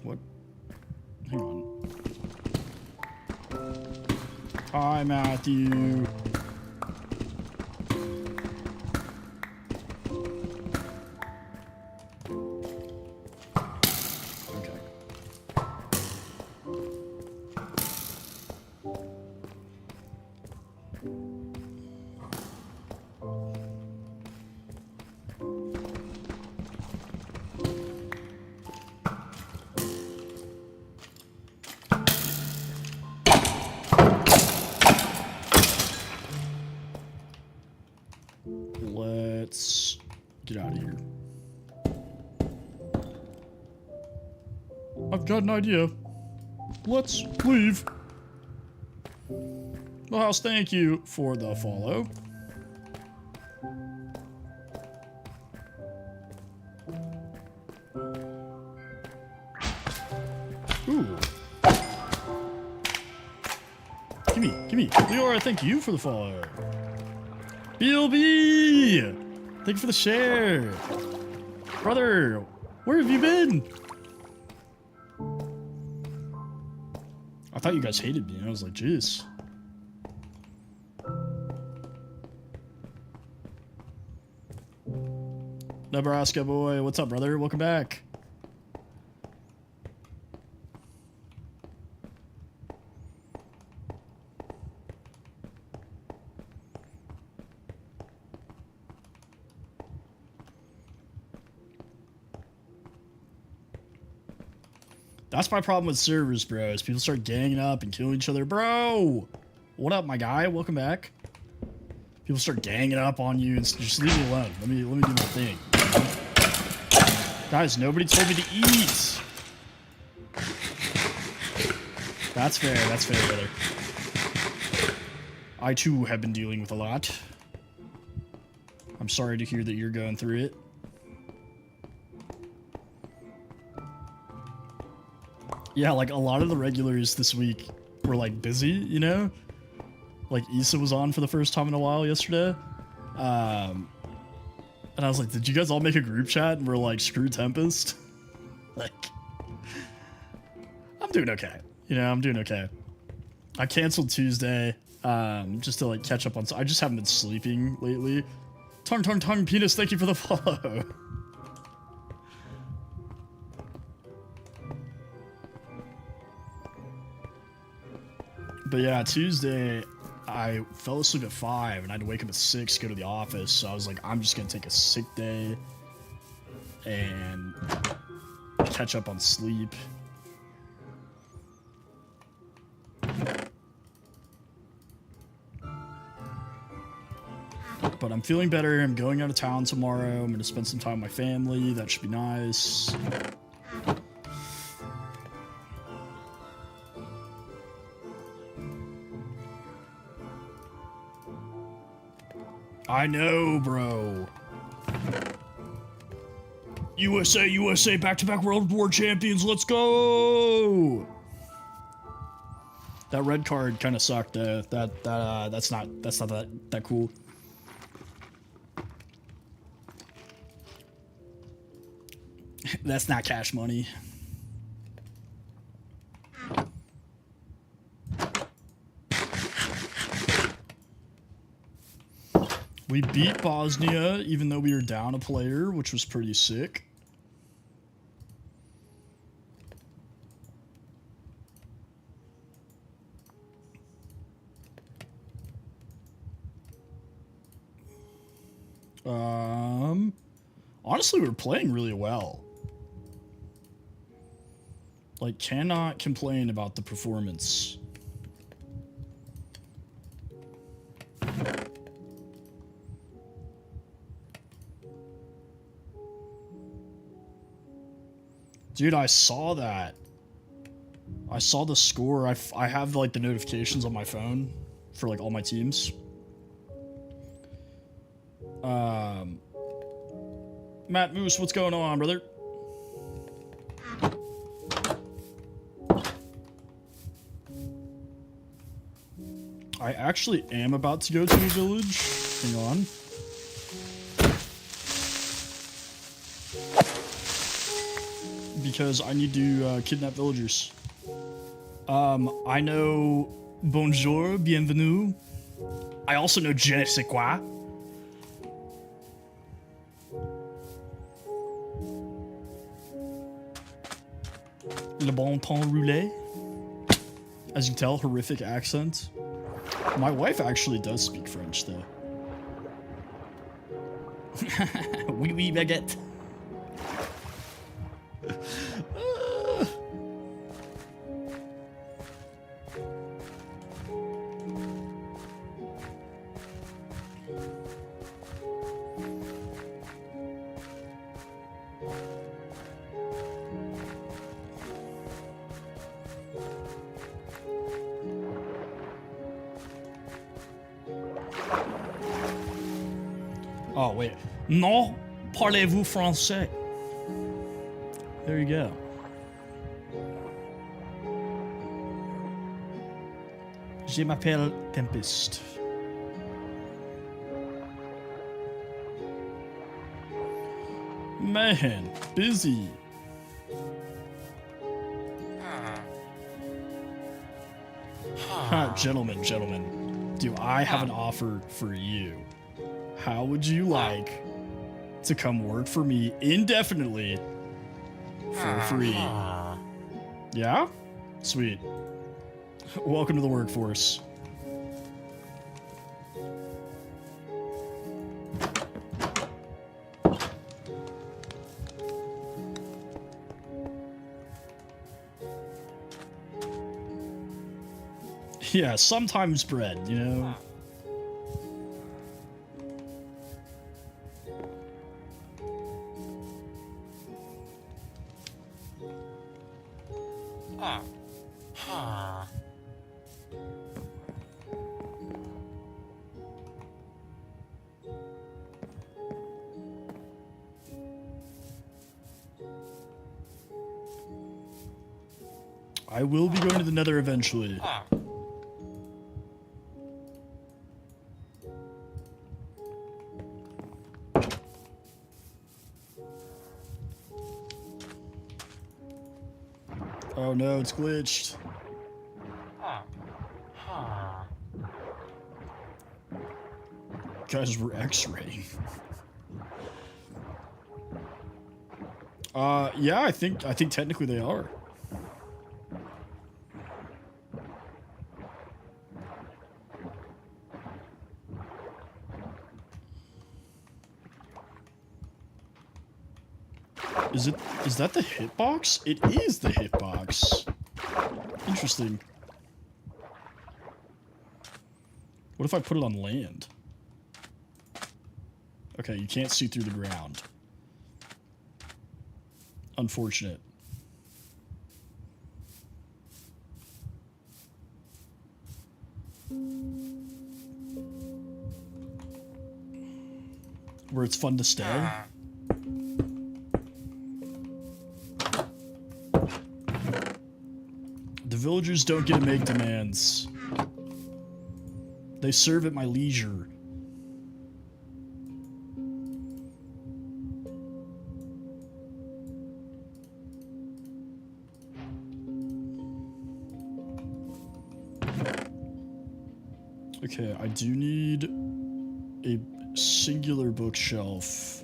What? Hang on. Hi, Matthew. Okay. Let's get out of here. I've got an idea. Let's leave. The house, thank you for the follow. Ooh. Gimme. Leora, thank you for the follow. BLB! Thank you for the share. Brother, where have you been? I thought you guys hated me. I was like, jeez. Nebraska boy, what's up, brother? Welcome back. That's my problem with servers, bro, is people start ganging up and killing each other. Bro! What up, my guy? Welcome back. People start ganging up on you and just leave me alone. Let me do my thing. Guys, nobody told me to eat. That's fair, brother. I too have been dealing with a lot. I'm sorry to hear that you're going through it. Yeah, like a lot of the regulars this week were like busy, you know? Like Issa was on for the first time in a while yesterday. And I was like, did you guys all make a group chat and we're like, screw Tempest? Like, I'm doing okay. You know, I'm doing okay. I canceled Tuesday just to like catch up on. I just haven't been sleeping lately. Tongue, penis, thank you for the follow. But yeah, Tuesday, I fell asleep at 5 and I had to wake up at 6 to go to the office. So I was like, I'm just going to take a sick day and catch up on sleep. But I'm feeling better. I'm going out of town tomorrow. I'm going to spend some time with my family. That should be nice. I know, bro. USA, USA, back-to-back World War champions. Let's go. That red card kind of sucked. That's not that cool. That's not cash money. We beat Bosnia, even though we were down a player, which was pretty sick. Honestly, we're playing really well. Like, cannot complain about the performance. Dude, I saw that. I saw the score. I have, like, the notifications on my phone for, like, all my teams. Matt Moose, what's going on, brother? I actually am about to go to a village. Hang on. Because I need to kidnap villagers. I know bonjour, bienvenue. I also know je ne sais quoi. Le bon temps roulé. As you can tell, horrific accent. My wife actually does speak French, though. Oui, oui, baguette. Oh, wait. Non, parlez-vous français? There you go. Je m'appelle Tempest. Man, busy. Gentlemen, do I have an offer for you? How would you like to come work for me indefinitely for free? Yeah? Sweet. Welcome to the workforce. Yeah, sometimes bread, you know? I will be going to the Nether eventually. Oh no, it's glitched. Guys, we're X-raying. Yeah, I think technically they are. Is that the hitbox? It is the hitbox. Interesting. What if I put it on land? Okay, you can't see through the ground. Unfortunate. Where it's fun to stay. The villagers don't get to make demands. They serve at my leisure. Okay, I do need a singular bookshelf.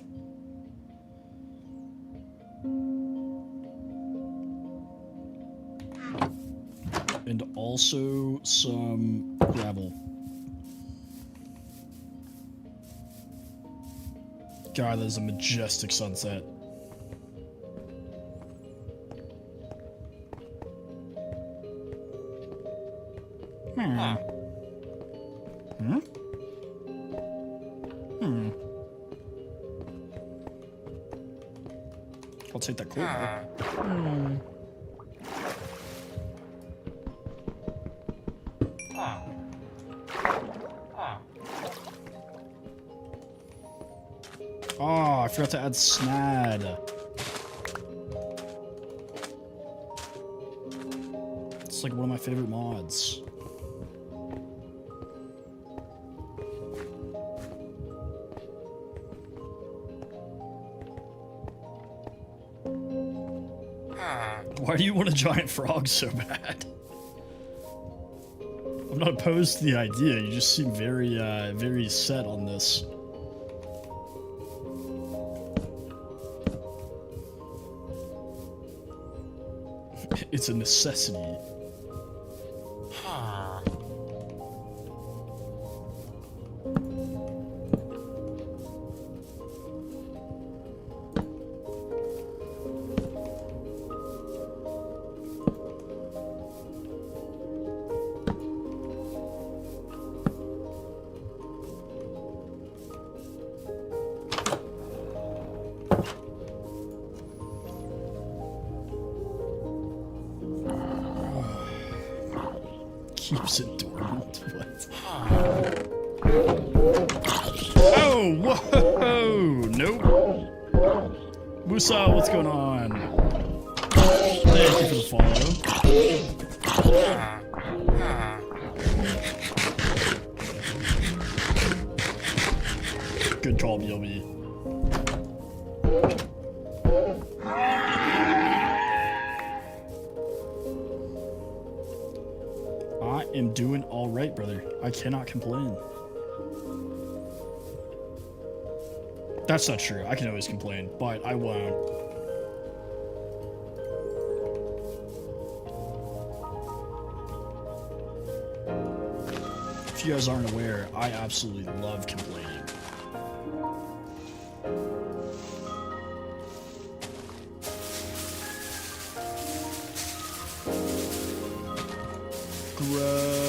And also some gravel. God, that is a majestic sunset. Hmm. I'll take that coal. Oh, I forgot to add Snad. It's like one of my favorite mods. Why do you want a giant frog so bad? I'm not opposed to the idea. You just seem very, very set on this. It's a necessity. Keeps it dormant. What? Oh, whoa! Nope. Musa, what's going on? Thank you for the follow. Good call, BLB. I am doing all right, brother. I cannot complain. That's not true. I can always complain, but I won't. If you guys aren't aware, I absolutely love complaining. Grow.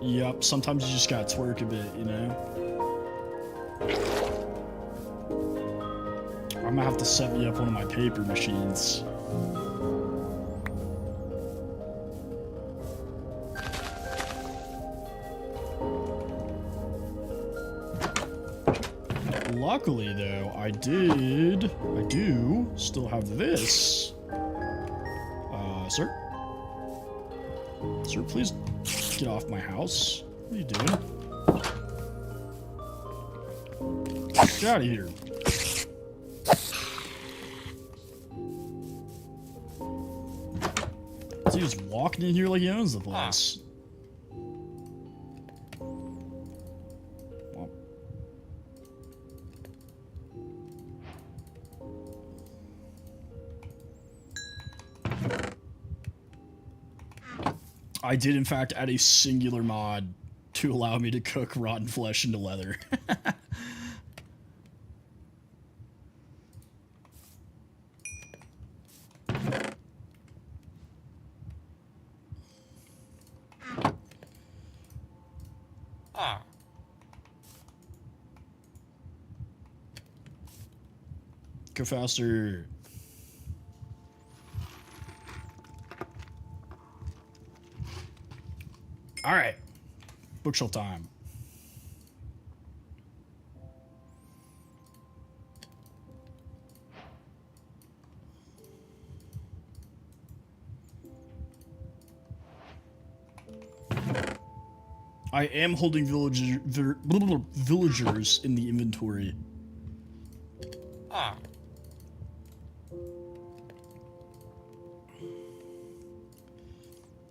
Yep, sometimes you just gotta twerk a bit, you know? I'm gonna have to set me up one of my paper machines. Luckily, though, I do still have this. Sir? Sir, please get off my house. What are you doing? Get out of here. He was walking in here like he owns the place. Well. I did, in fact, add a singular mod to allow me to cook rotten flesh into leather. Go faster. All right. Bookshelf time. I am holding villagers in the inventory.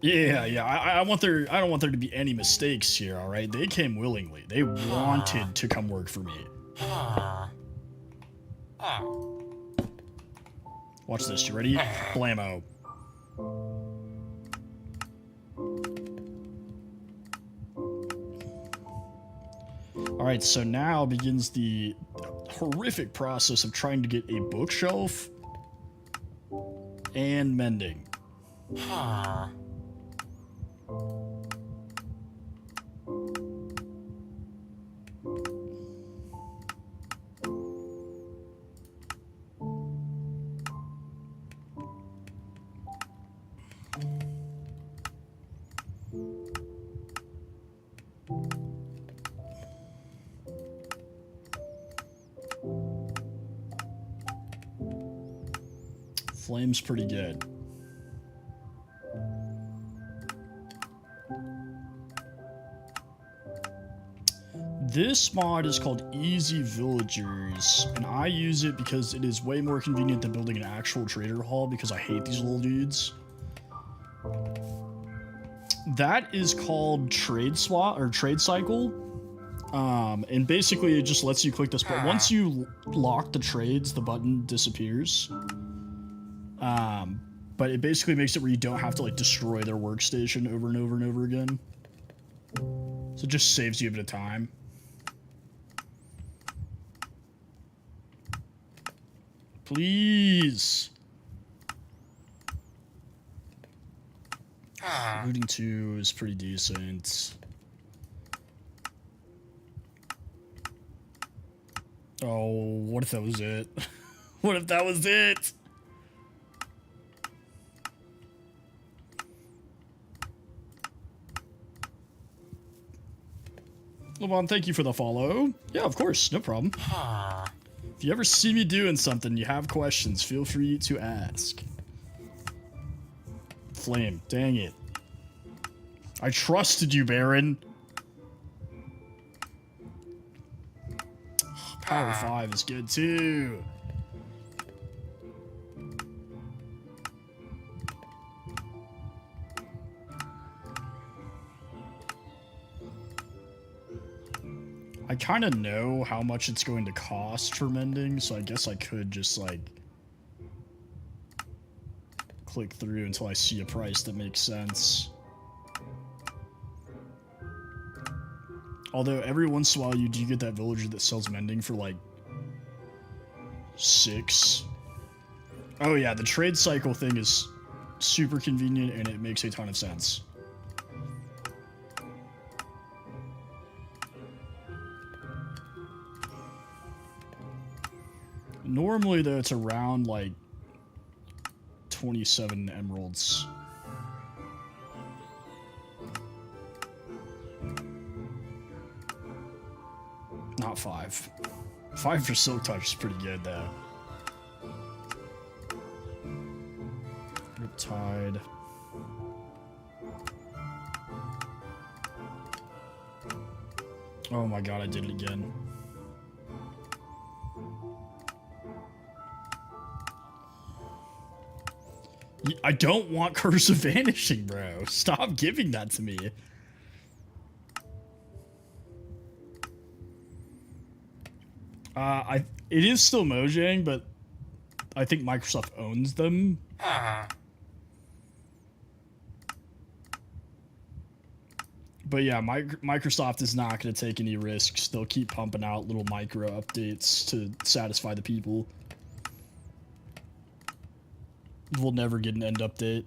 Yeah. I want there. I don't want there to be any mistakes here. All right, they came willingly. They wanted to come work for me. Watch this. You ready? Blammo. All right. So now begins the horrific process of trying to get a bookshelf and mending. Flame's pretty good. This mod is called Easy Villagers, and I use it because it is way more convenient than building an actual trader hall because I hate these little dudes. That is called Trade Swap or Trade Cycle. And basically it just lets you click this button. Once you lock the trades, the button disappears. But it basically makes it where you don't have to like destroy their workstation over and over and over again. So it just saves you a bit of time. Please. Looting 2 is pretty decent. Oh, what if that was it? What if that was it? Levon, thank you for the follow. Yeah, of course, no problem. If you ever see me doing something, you have questions, feel free to ask. Flame, dang it. I trusted you, Baron. Power 5 is good too. I kind of know how much it's going to cost for mending, so I guess I could just like click through until I see a price that makes sense. Although every once in a while you do get that villager that sells mending for like 6. Oh yeah, the trade cycle thing is super convenient and it makes a ton of sense. Normally though it's around like 27 emeralds. Not 5. 5 for Silk Touch is pretty good though. Riptide. Oh my god, I did it again. I don't want Curse of Vanishing, bro. Stop giving that to me. It is still Mojang, but I think Microsoft owns them. But yeah, Microsoft is not going to take any risks. They'll keep pumping out little micro updates to satisfy the people. We'll never get an end update.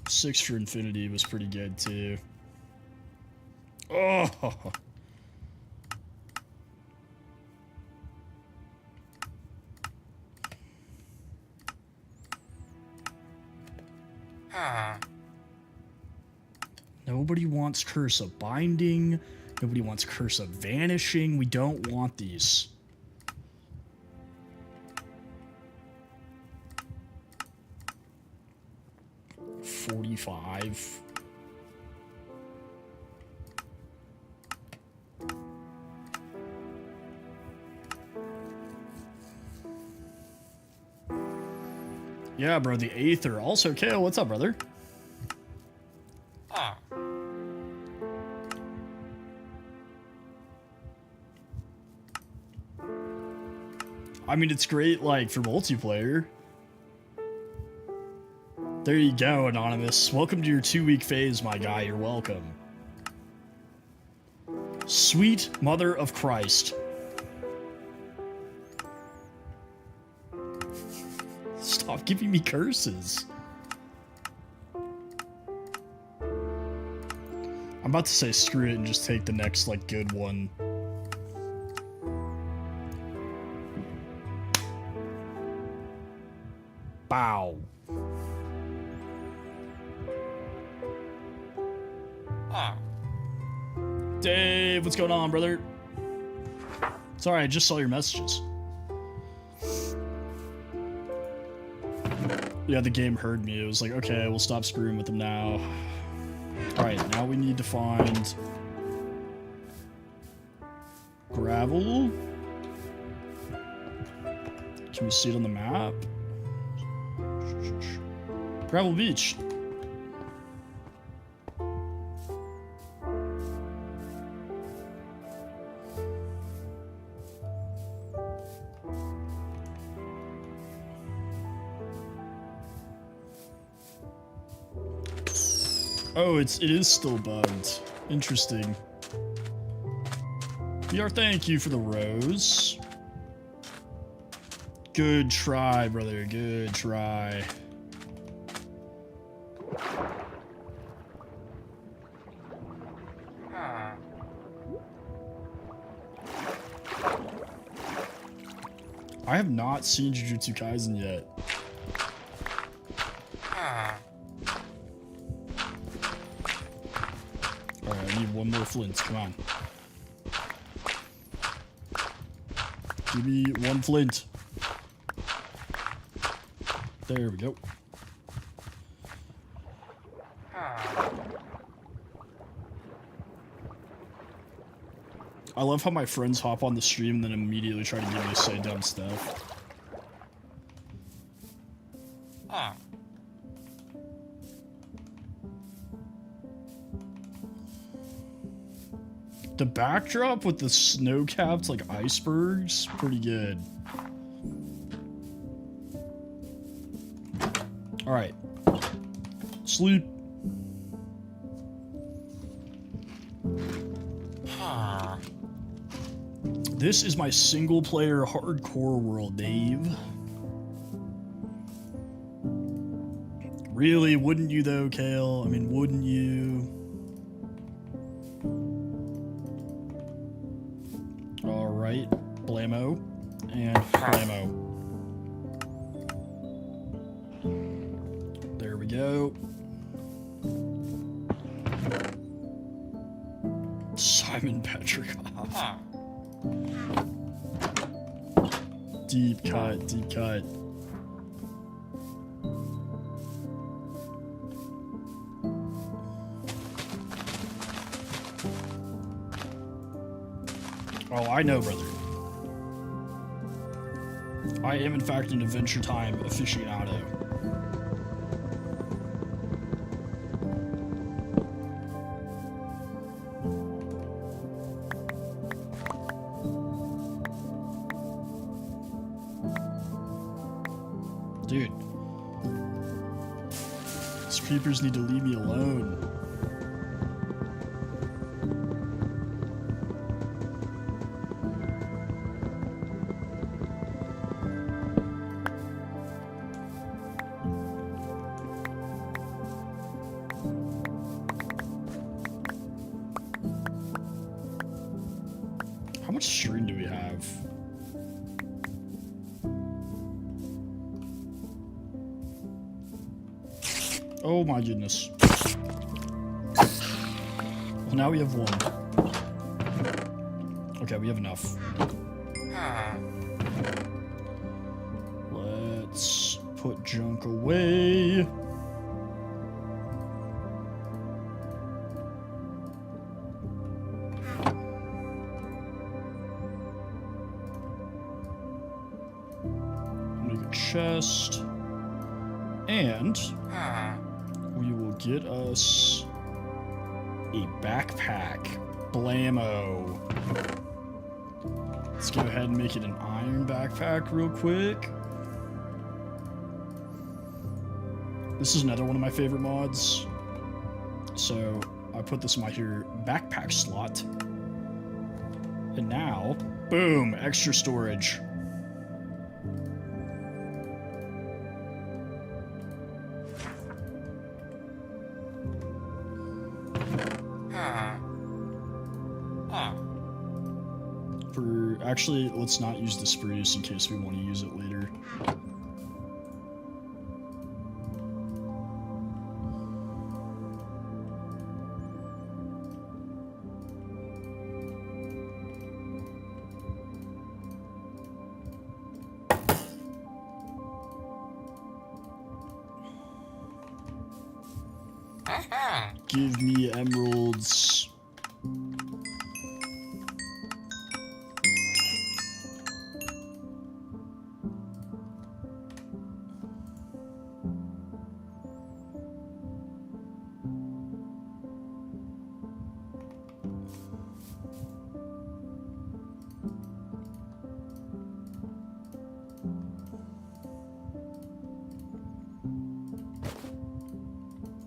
Six for Infinity was pretty good too. Oh. Nobody wants Curse of Binding. Nobody wants Curse of Vanishing. We don't want these. $45. Yeah, bro, the Aether. Also, Kale, what's up, brother? I mean, it's great, like, for multiplayer. There you go, Anonymous. Welcome to your 2-week phase, my guy. You're welcome. Sweet Mother of Christ. Stop giving me curses. I'm about to say screw it and just take the next, like, good one. Bow. Dave, what's going on, brother? Sorry, I just saw your messages. Yeah, the game heard me. It was like, okay, we'll stop screwing with them now. Alright, now we need to find gravel. Can we see it on the map? Gravel Beach. Oh, it is still bugged. Interesting. PR, thank you for the rose. Good try, brother. Good try. I have not seen Jujutsu Kaisen yet. Alright, I need one more flint. Come on. Give me one flint. There we go. I love how my friends hop on the stream and then immediately try to get me to say dumb stuff. The backdrop with the snow-capped, like, icebergs, pretty good. Alright. Sleep. This is my single-player hardcore world, Dave. Really? Wouldn't you, though, Kale? I mean, wouldn't you? Alright. Blammo. And blammo. There we go. Simon Petrikov. Deep cut, deep cut. Oh, I know, brother. I am, in fact, an Adventure Time aficionado. Dude. creepers need to leave me alone. How much string do we have? Oh my goodness. Well, now we have one. Okay, we have enough. Let's put junk away. Make a chest. And we will get us a backpack. Blammo. Let's go ahead and make it an iron backpack real quick. This is another one of my favorite mods. So I put this in my here backpack slot. And now, boom, extra storage. Actually, let's not use the spruce in case we want to use it later. Give me emeralds.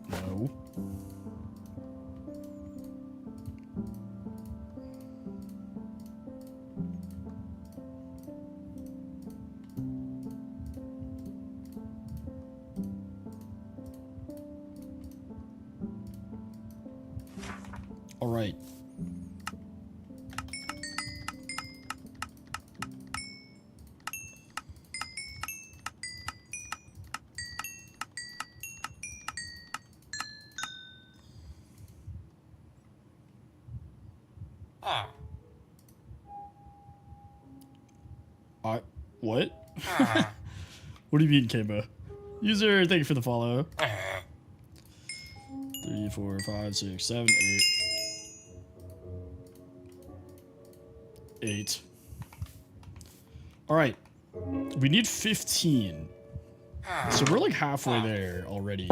No. All right. What? What do you mean, Kimba? User, thank you for the follow. 3, 4, 5, 6, 7, 8. 8. Alright. We need 15. So we're like halfway there already.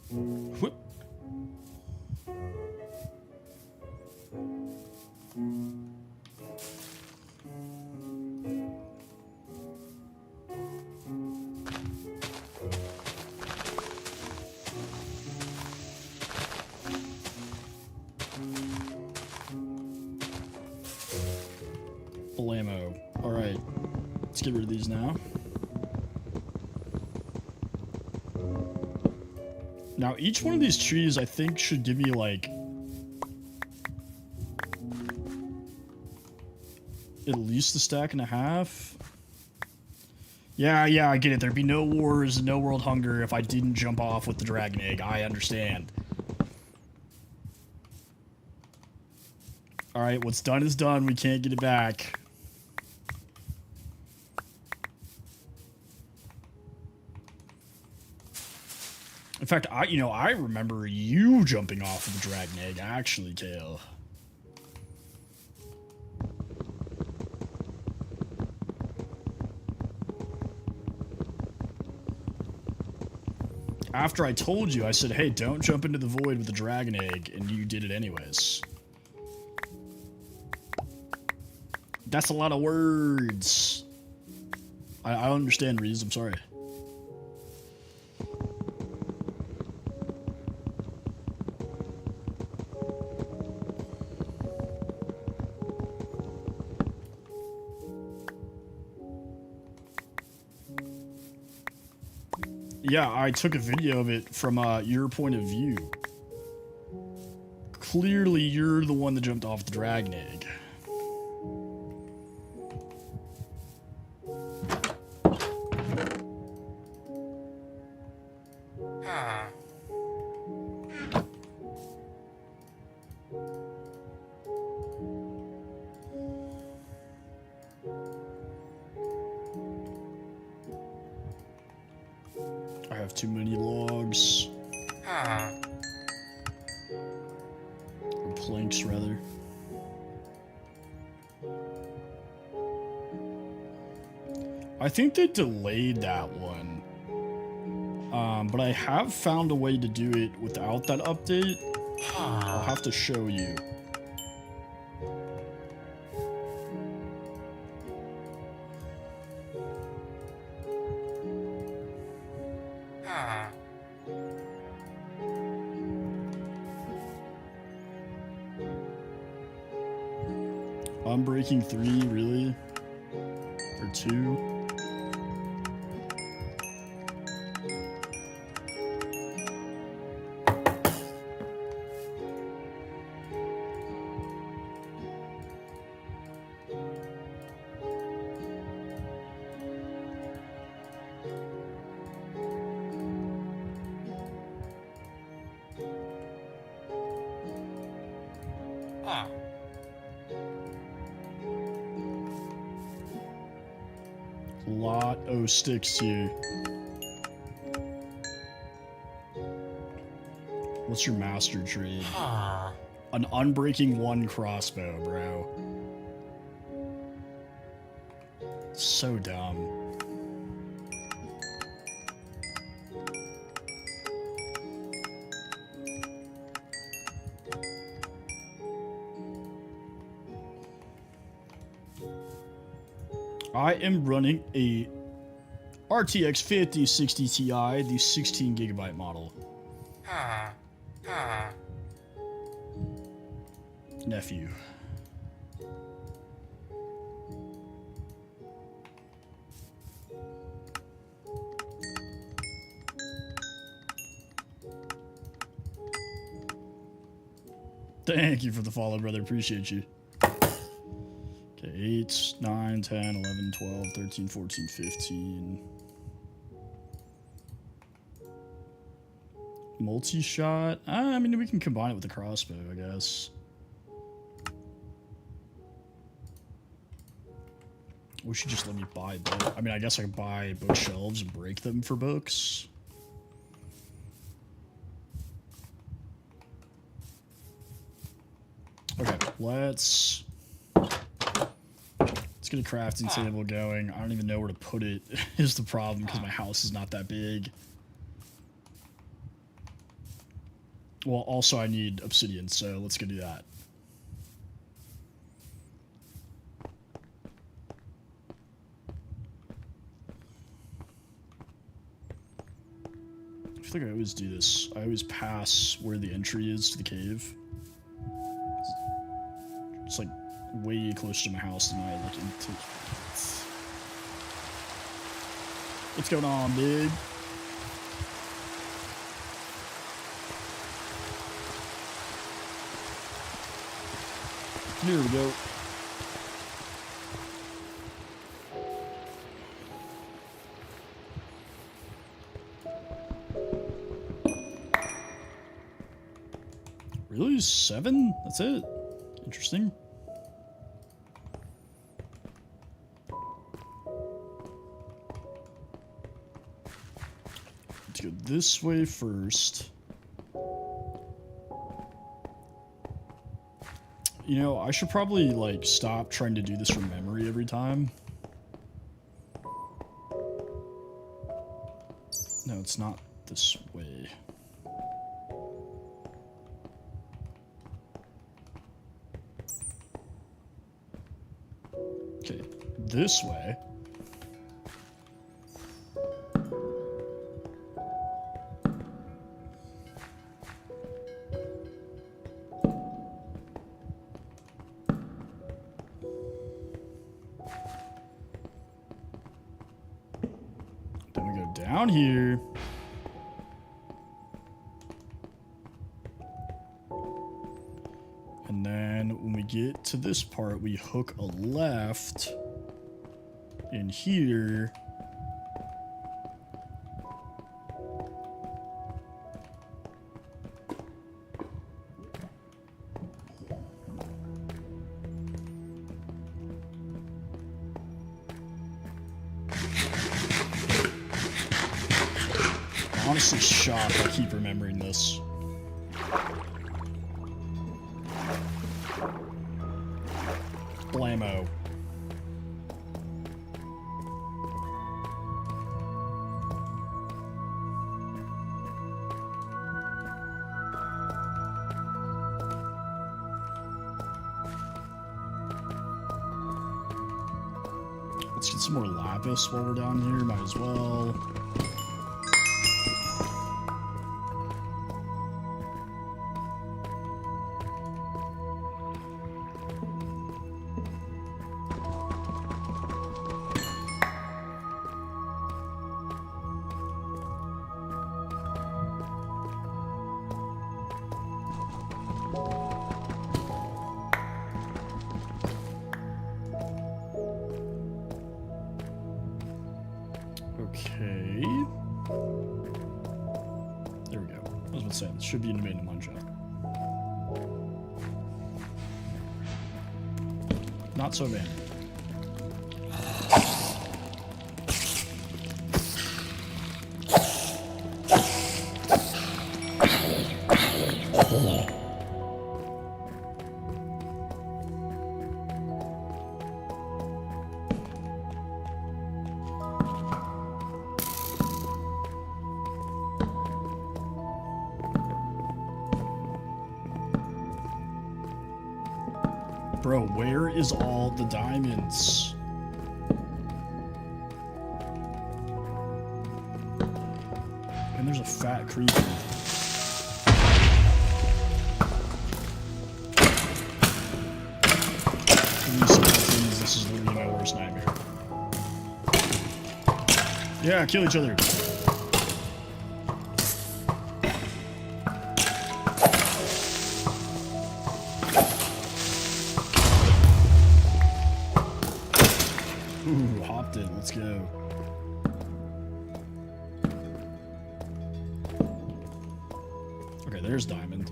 Whoop. Blammo. Alright. Let's get rid of these now. Now, each one of these trees, I think, should give me, like, at least a stack and a half. Yeah, I get it. There'd be no wars, no world hunger if I didn't jump off with the dragon egg. I understand. Alright, what's done is done. We can't get it back. In fact, I remember you jumping off of the dragon egg, actually, Kale. After I told you, I said, hey, don't jump into the void with the dragon egg, and you did it anyways. That's a lot of words. I don't understand, Reese. I'm sorry. Yeah, I took a video of it from your point of view. Clearly, you're the one that jumped off the dragon egg. I have too many logs. Or planks, rather. I think they delayed that one. But I have found a way to do it without that update. I'll have to show you. Unbreaking 3, really? Or 2? Lot of sticks here. What's your master trade? An Unbreaking 1 crossbow, bro. So dumb. I am running a RTX 5060 Ti, the 16GB model. Nephew. Thank you for the follow, brother. Appreciate you. Okay, 8, 9, 10, 11, 12, 13, 14, 15. Multi-shot? I mean, we can combine it with the crossbow, I guess. We should just let me buy book. I mean, I guess I could buy bookshelves and break them for books. Okay, let's get a crafting table going. I don't even know where to put it is the problem because my house is not that big. Well, also I need obsidian, so let's go do that. I feel like I always do this. I always pass where the entry is to the cave. It's like way closer to my house than I look into. What's going on, dude? Here we go. Really? 7? That's it? Interesting. Let's go this way first. You know, I should probably, like, stop trying to do this from memory every time. No, it's not this way. Okay, this way. Then we go down here. get to this part, we hook a left in here. I'm honestly shocked I keep remembering this. Blammo. Let's get some more lapis while we're down here, might as well. Okay. There we go. I was about to say, this should be in the main munch. Not so bad. Bro, where is all the diamonds? And there's a fat creeper. Please, this is literally my worst nightmare. Yeah, kill each other. Ooh, hopped it. Let's go. Okay, there's diamond.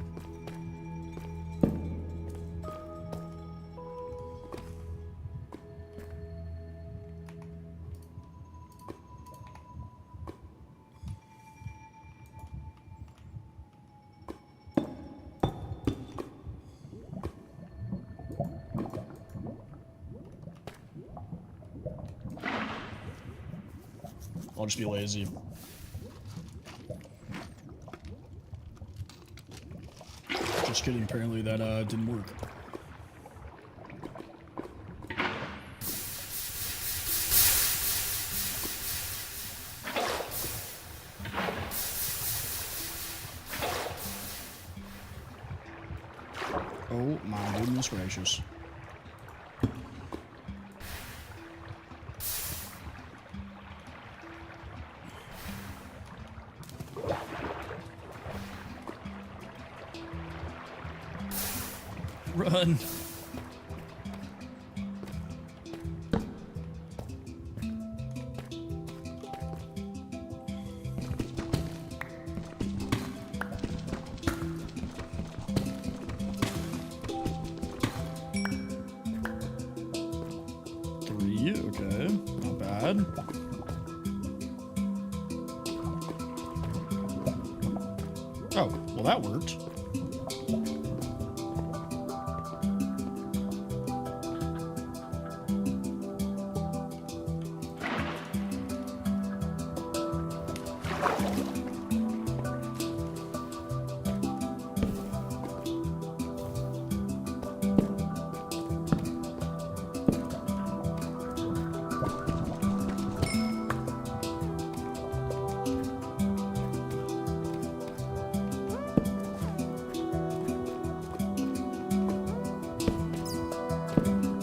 I'll just be lazy. Just kidding, apparently that didn't work. Oh my goodness gracious. Run. Three, okay, not bad. Oh, well that worked.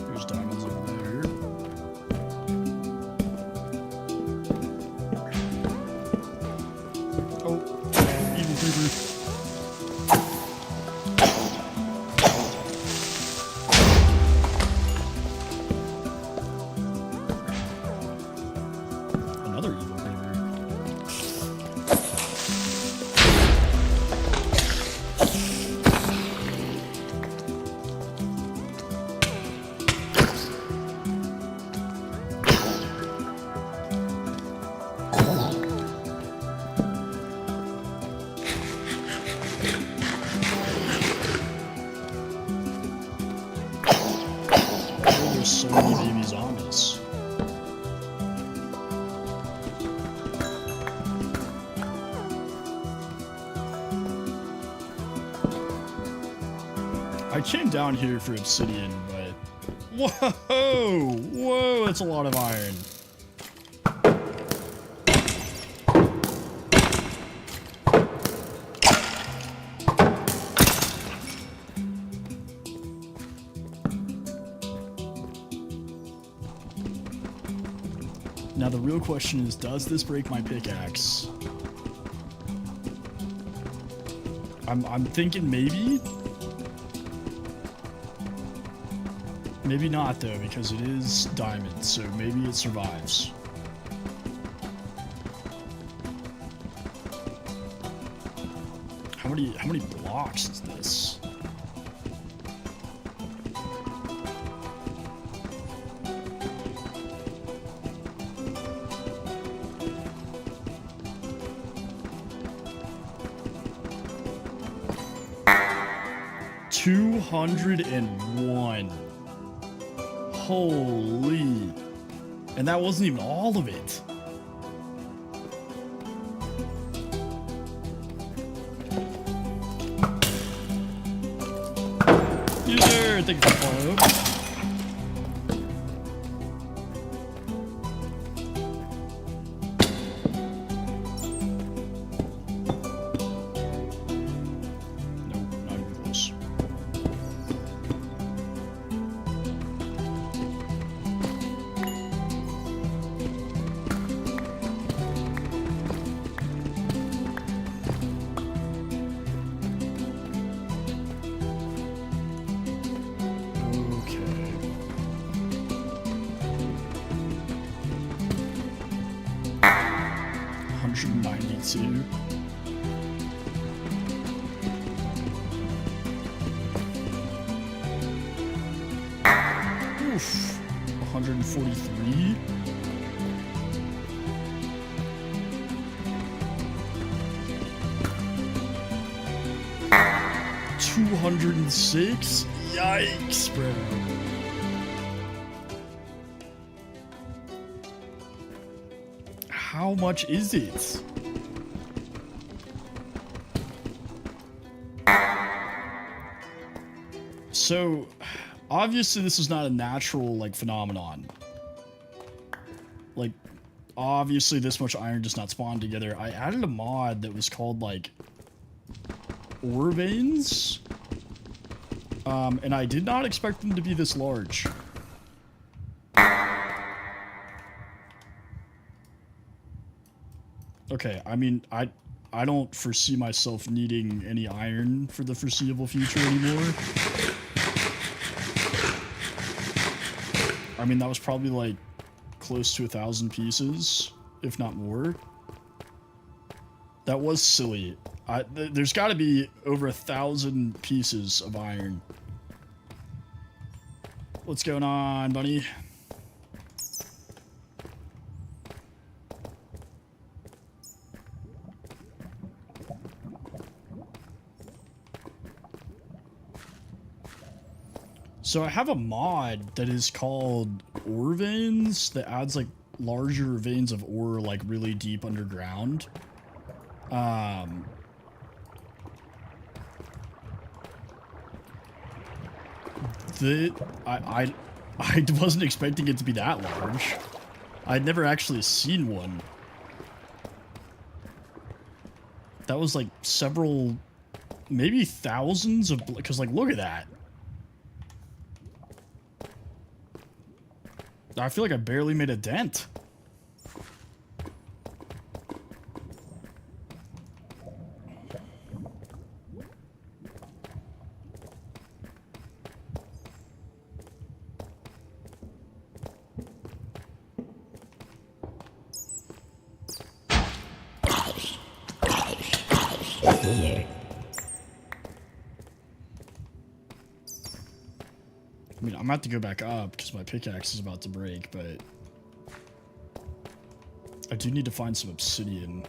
There's diamonds over there. there's so many baby zombies. I came down here for obsidian, but whoa, that's a lot of iron. Now the real question is, does this break my pickaxe? I'm thinking maybe. Maybe not though, because it is diamond, so maybe it survives. How many blocks is this? $201. Holy. And that wasn't even all of it. User, thank you for the follow. Oof, 143. $206. Yikes, bro. How much is it? So, obviously this is not a natural, like, phenomenon. Like, obviously this much iron does not spawn together. I added a mod that was called, like, ore veins. And I did not expect them to be this large. Okay, I mean, I don't foresee myself needing any iron for the foreseeable future anymore. I mean, that was probably like close to 1,000 pieces, if not more. That was silly. There's got to be over 1,000 pieces of iron. What's going on, buddy? So I have a mod that is called ore veins that adds like larger veins of ore like really deep underground. I wasn't expecting it to be that large. I'd never actually seen one. That was like several, maybe thousands of, because like look at that. I feel like I barely made a dent. I mean, I'm about to go back up because my pickaxe is about to break, but I do need to find some obsidian.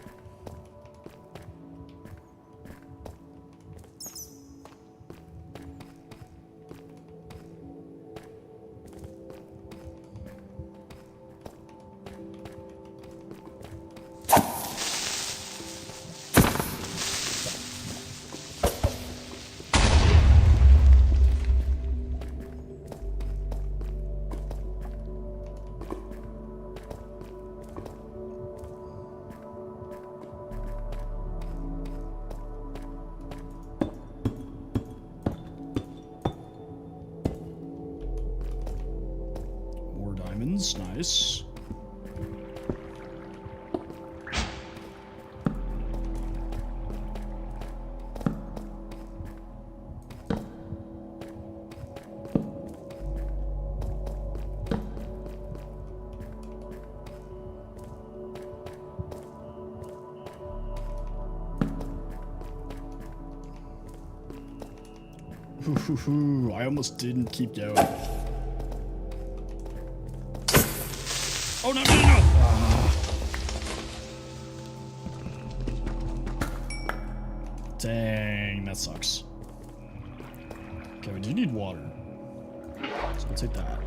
diamonds. Nice. I almost didn't keep going. Oh, no, no, no! Ah. Dang, that sucks. Okay, we do need water. So I'll take that.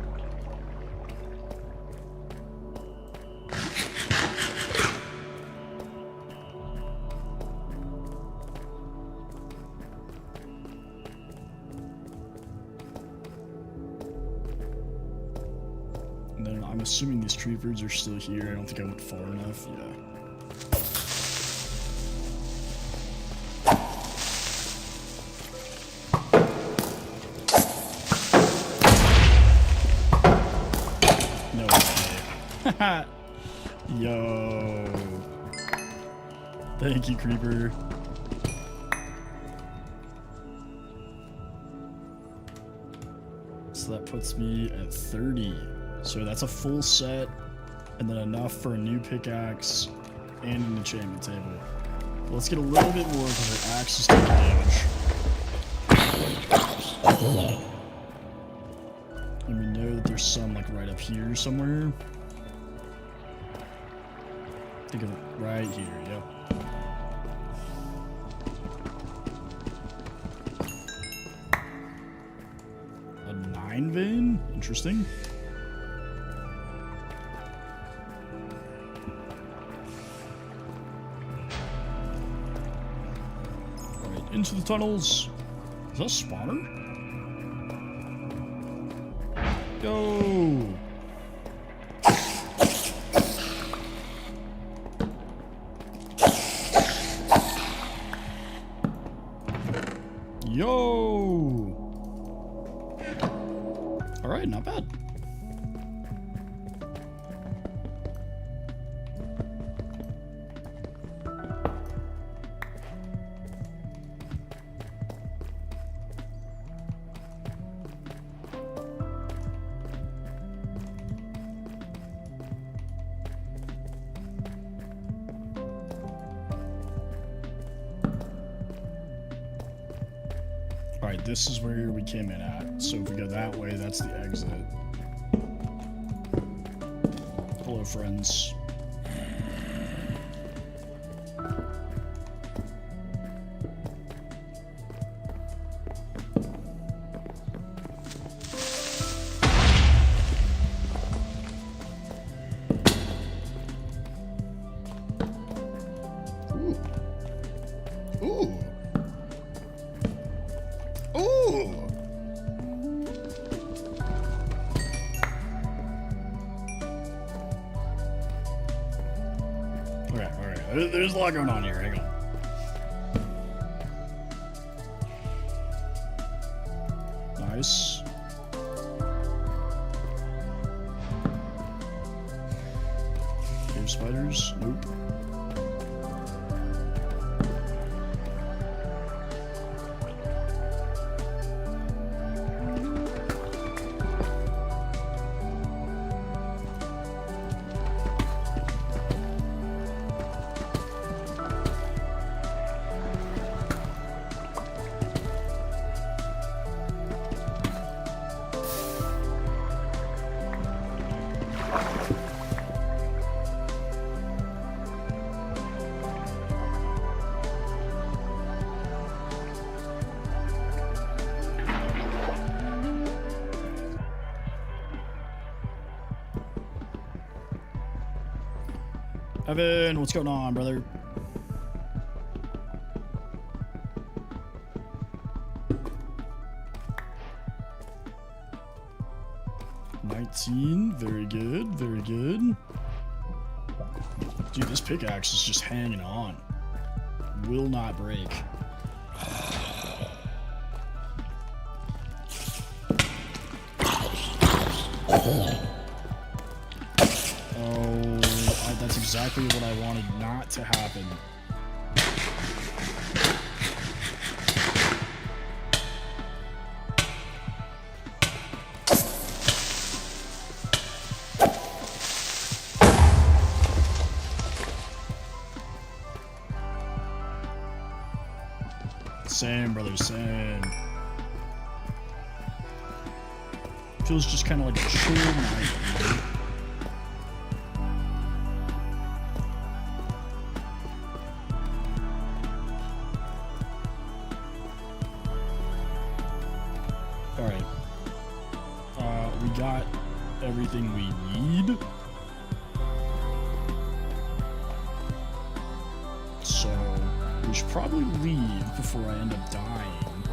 And then I'm assuming these tree birds are still here. I don't think I went far enough. Yeah. No way. Yo. Thank you, creeper. So that puts me at 30. So that's a full set, and then enough for a new pickaxe and an enchantment table. Let's get a little bit more because our axe is taking damage. And we know that there's some like right up here somewhere. Think of it right here, yep. A 9 vein? Interesting. Alright, into the tunnels. Is that a spawner? Go! Yo! Alright, not bad. Alright, this is where we came in at. So if we go that way, that's the exit. Hello, friends. Ooh. Ooh. Ooh! Alright. There's a lot going on here. Hang on. Nice. Cave spiders? Nope. Evan, what's going on, brother? Very good, very good. Dude, this pickaxe is just hanging on. Will not break. exactly what I wanted not to happen. Same, brother, same. Feels just kind of like a chill night. Alright. We got everything we need. So, we should probably leave before I end up dying.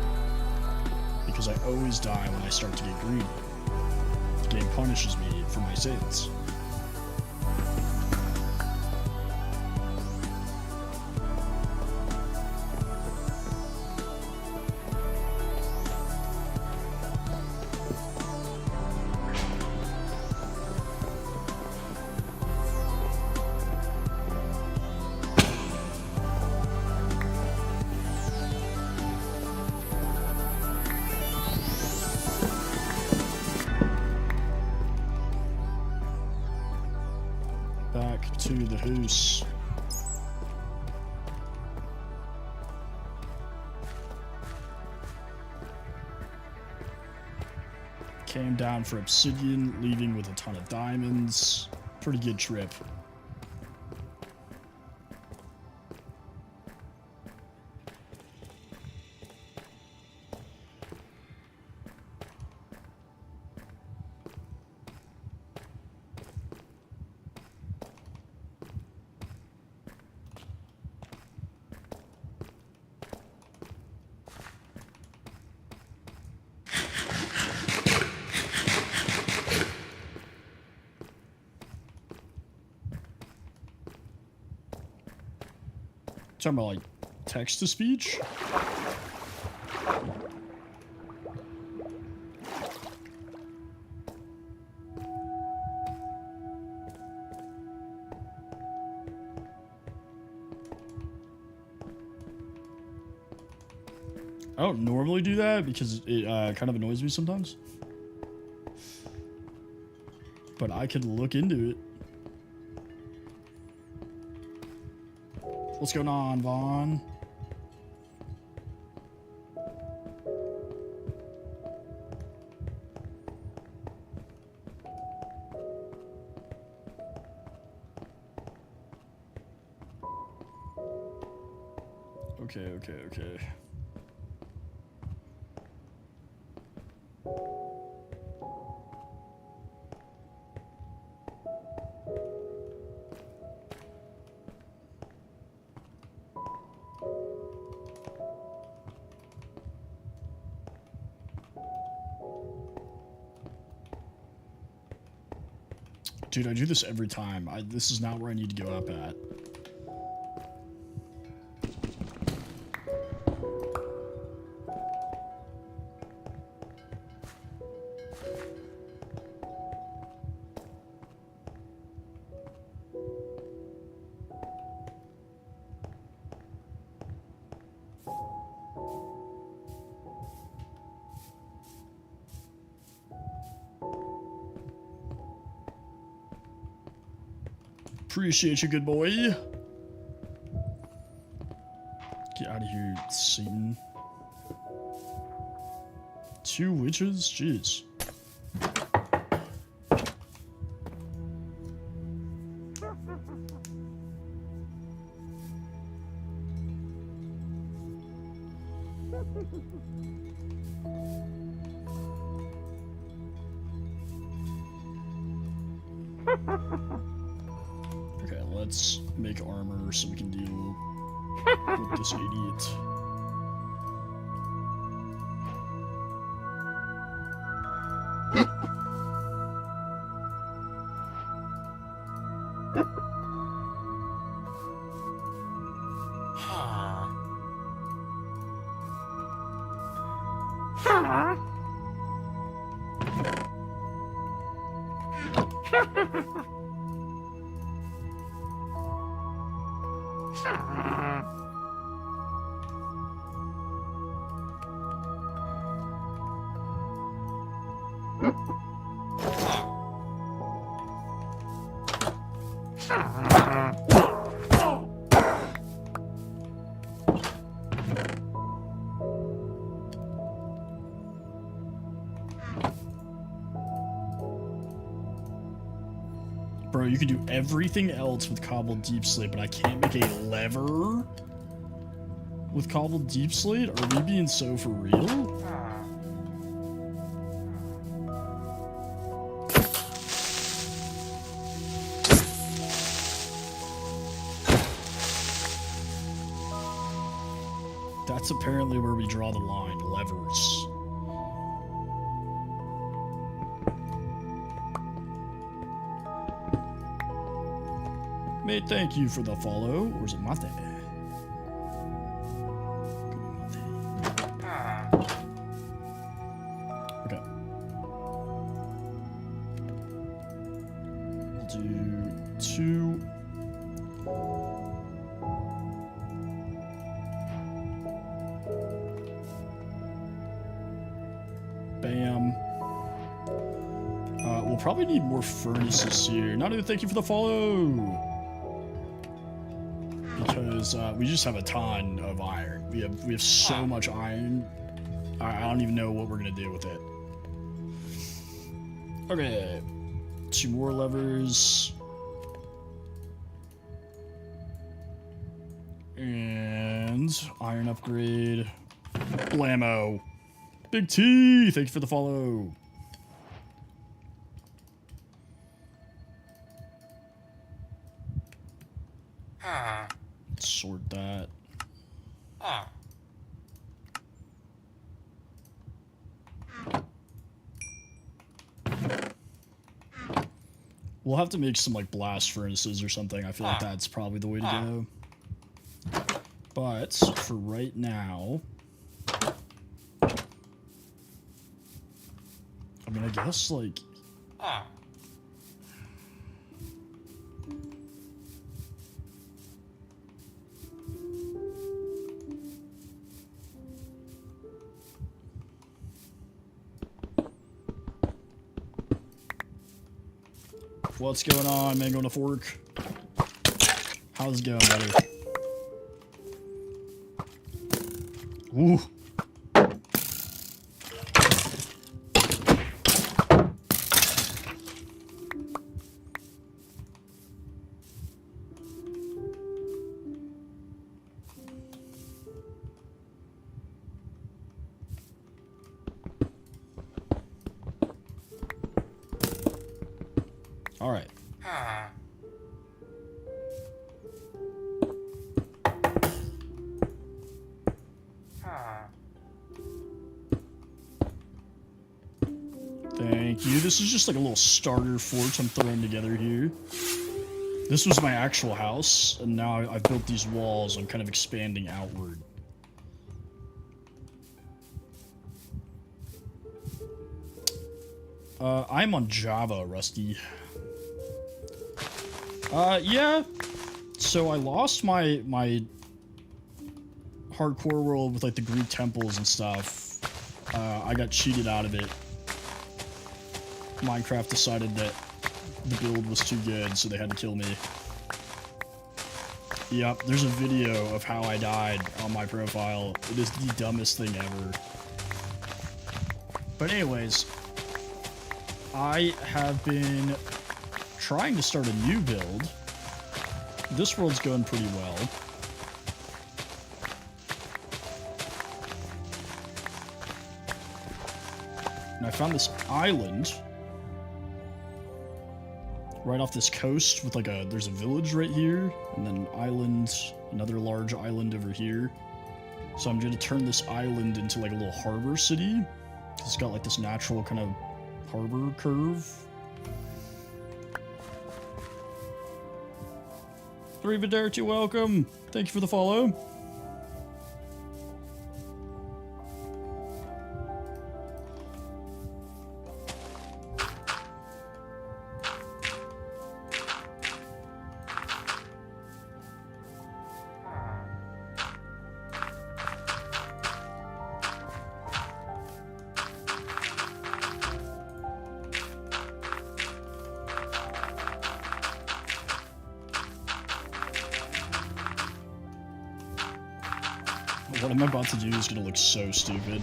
Because I always die when I start to get greedy. The game punishes me for my sins. Back to the house. Came down for obsidian, leaving with a ton of diamonds. Pretty good trip. Talking about like text to speech? I don't normally do that because it kind of annoys me sometimes. But I could look into it. What's going on, Vaughn? Okay. Dude, I do this every time. This is not where I need to go up at. Appreciate you, good boy. Get out of here, Satan. 2 witches? Jeez. Okay, let's make armor so we can deal with this idiot. Bro, you can do everything else with cobbled deep slate, but I can't make a lever with cobbled deep slate? Are we being so for real? That's apparently where we draw the line. Levers. Mate, thank you for the follow. Or is it Mate? Okay. We'll do 2. Bam. We'll probably need more furnaces here. Nadu, thank you for the follow. Because we just have a ton of iron. We have so much iron. I don't even know what we're gonna do with it. Okay, 2 more levers. And iron upgrade. Blammo. Big T, thank you for the follow. Let's sort that. We'll have to make some like blast furnaces or something. I feel like that's probably the way to go. But for right now, I mean, I guess like what's going on, Mango on a fork? How's it going, buddy? Ooh. All right. Thank you. This is just like a little starter fort I'm throwing together here. This was my actual house, and now I've built these walls. I'm kind of expanding outward. I'm on Java, Rusty. Yeah. So I lost my hardcore world with like the Greek temples and stuff. I got cheated out of it. Minecraft decided that the build was too good, so they had to kill me. Yep, there's a video of how I died on my profile. It is the dumbest thing ever. But anyways, I have been trying to start a new build. This world's going pretty well. And I found this island right off this coast with like there's a village right here, and then an island, another large island over here. So I'm gonna turn this island into like a little harbor city. It's got like this natural kind of harbor curve. Arrivederci, welcome. Thank you for the follow. what I'm about to do is gonna look so stupid.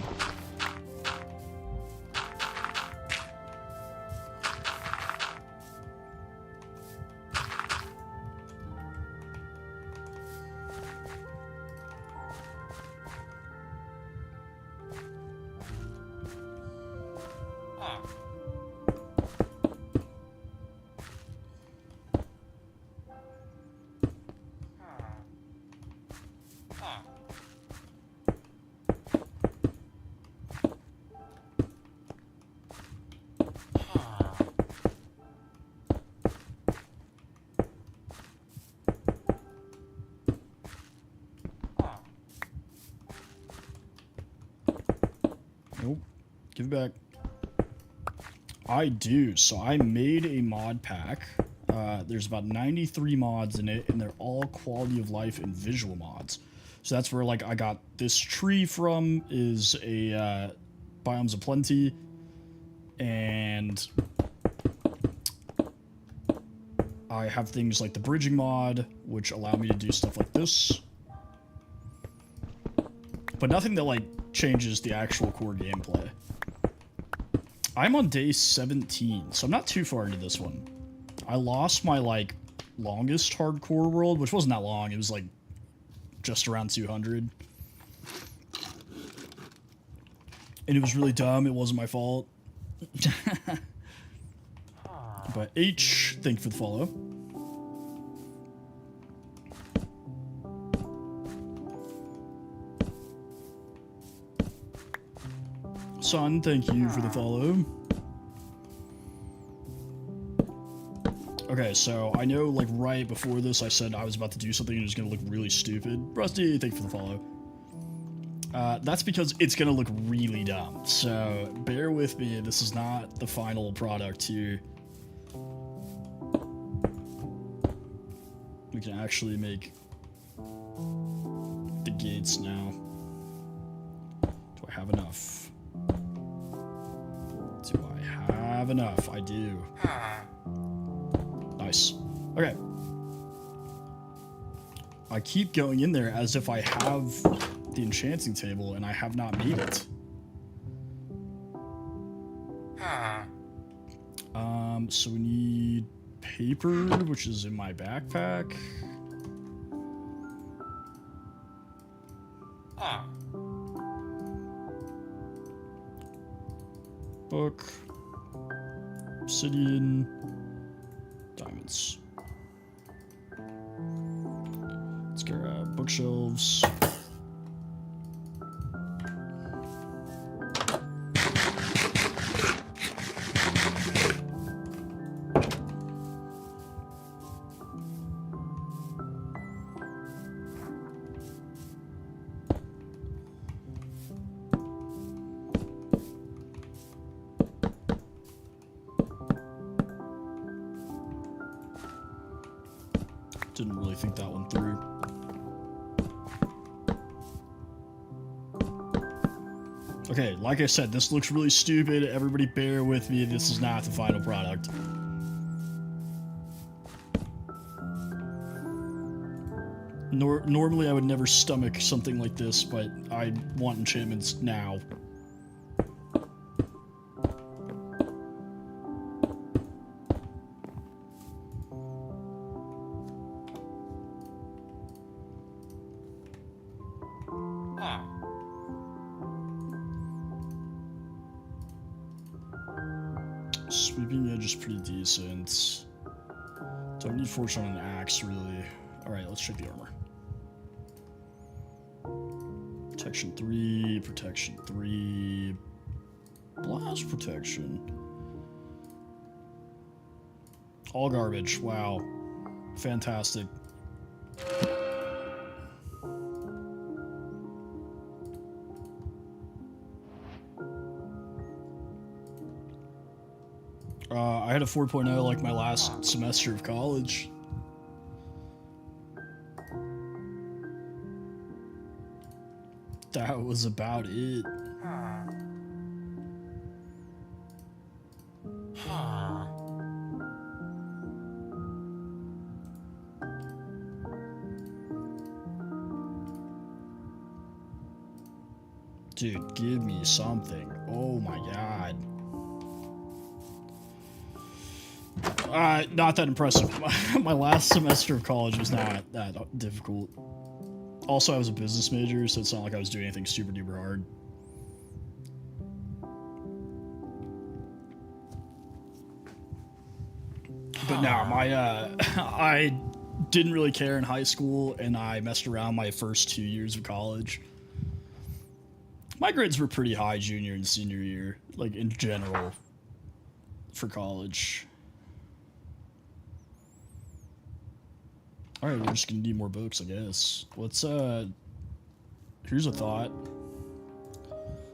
Nope. Give it back. I do. So I made a mod pack. There's about 93 mods in it, and they're all quality of life and visual mods. So that's where, like, I got this tree from, is a Biomes of Plenty, and I have things like the bridging mod, which allow me to do stuff like this. But nothing that, like, changes the actual core gameplay. I'm on day 17, so I'm not too far into this one. I lost my, like, longest hardcore world, which wasn't that long. It was, like, just around 200. And it was really dumb. It wasn't my fault. But H, thank you for the follow. Son, thank you for the follow. Okay, so I know, like, right before this I said I was about to do something and it was going to look really stupid. Rusty, thank you for the follow. That's because it's going to look really dumb. So bear with me. This is not the final product here. We can actually make the gates now. Do I have enough? Do I have enough? I do. Nice. Okay. I keep going in there as if I have the enchanting table, and I have not made it. So we need paper, which is in my backpack. Book. Obsidian. Diamonds. Let's grab bookshelves. Didn't really think that one through. Okay, like I said, this looks really stupid. Everybody bear with me. This is not the final product. Normally I would never stomach something like this, but I want enchantments now. Sweeping edge is pretty decent. Don't need fortune on an axe, really. Alright, let's check the armor. Protection 3, protection 3, blast protection. All garbage, wow. Fantastic. I had a 4.0 like my last semester of college. That was about it. Dude, give me something. Oh my god. Not that impressive. My last semester of college was not that difficult. Also, I was a business major, so it's not like I was doing anything super duper hard. But no, I didn't really care in high school, and I messed around my first 2 years of college. My grades were pretty high junior and senior year, like in general, for college. Alright, we're just gonna need more books, I guess. Let's, here's a thought.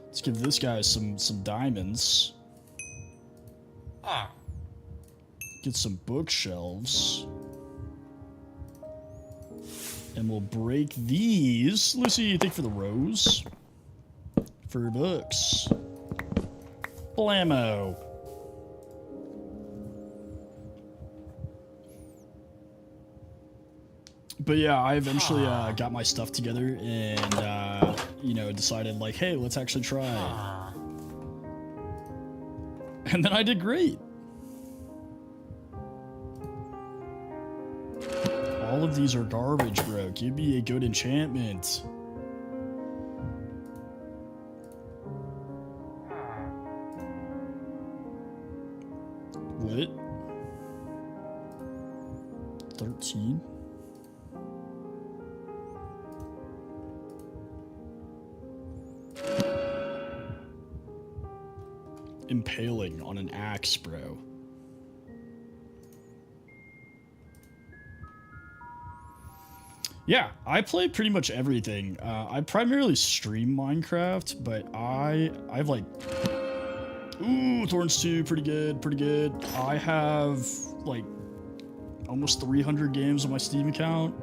Let's give this guy some diamonds. Get some bookshelves. And we'll break these. Lucy, thank you for the rose. For books. Blammo. But yeah, I eventually got my stuff together and, you know, decided like, hey, let's actually try. And then I did great. All of these are garbage, bro. Give me a good enchantment. What? 13? Impaling on an axe, bro. Yeah, I play pretty much everything. I primarily stream Minecraft, but I've like... Ooh, Thorns 2, pretty good, pretty good. I have, like, almost 300 games on my Steam account.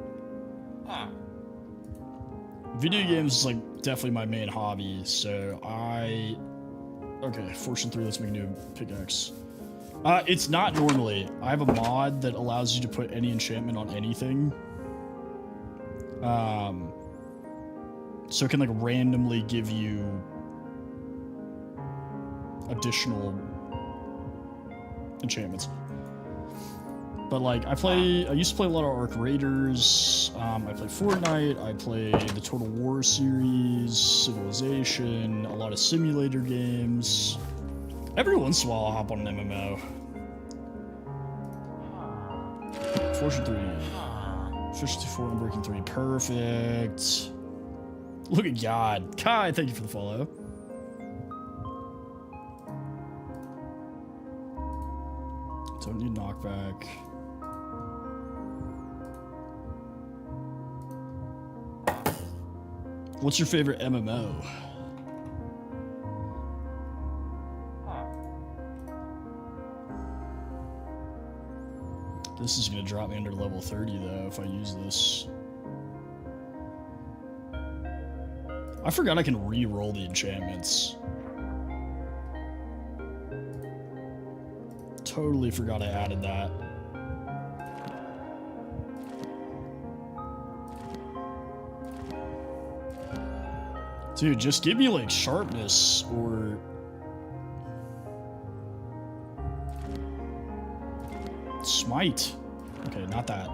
Video games is, like, definitely my main hobby, so Okay, Fortune 3, let's make a new pickaxe. It's not normally. I have a mod that allows you to put any enchantment on anything. So it can, like, randomly give you additional enchantments. But like I used to play a lot of Arc Raiders, I play Fortnite, I play the Total War series, Civilization, a lot of simulator games. Every once in a while I'll hop on an MMO. Fortune 3. Fish 4 and Breaking 3. Perfect. Look at God. Kai, thank you for the follow. Don't need knockback. What's your favorite MMO? This is gonna drop me under level 30 though if I use this. I forgot I can re-roll the enchantments. Totally forgot I added that. Dude, just give me like sharpness or... Smite. Okay, not that.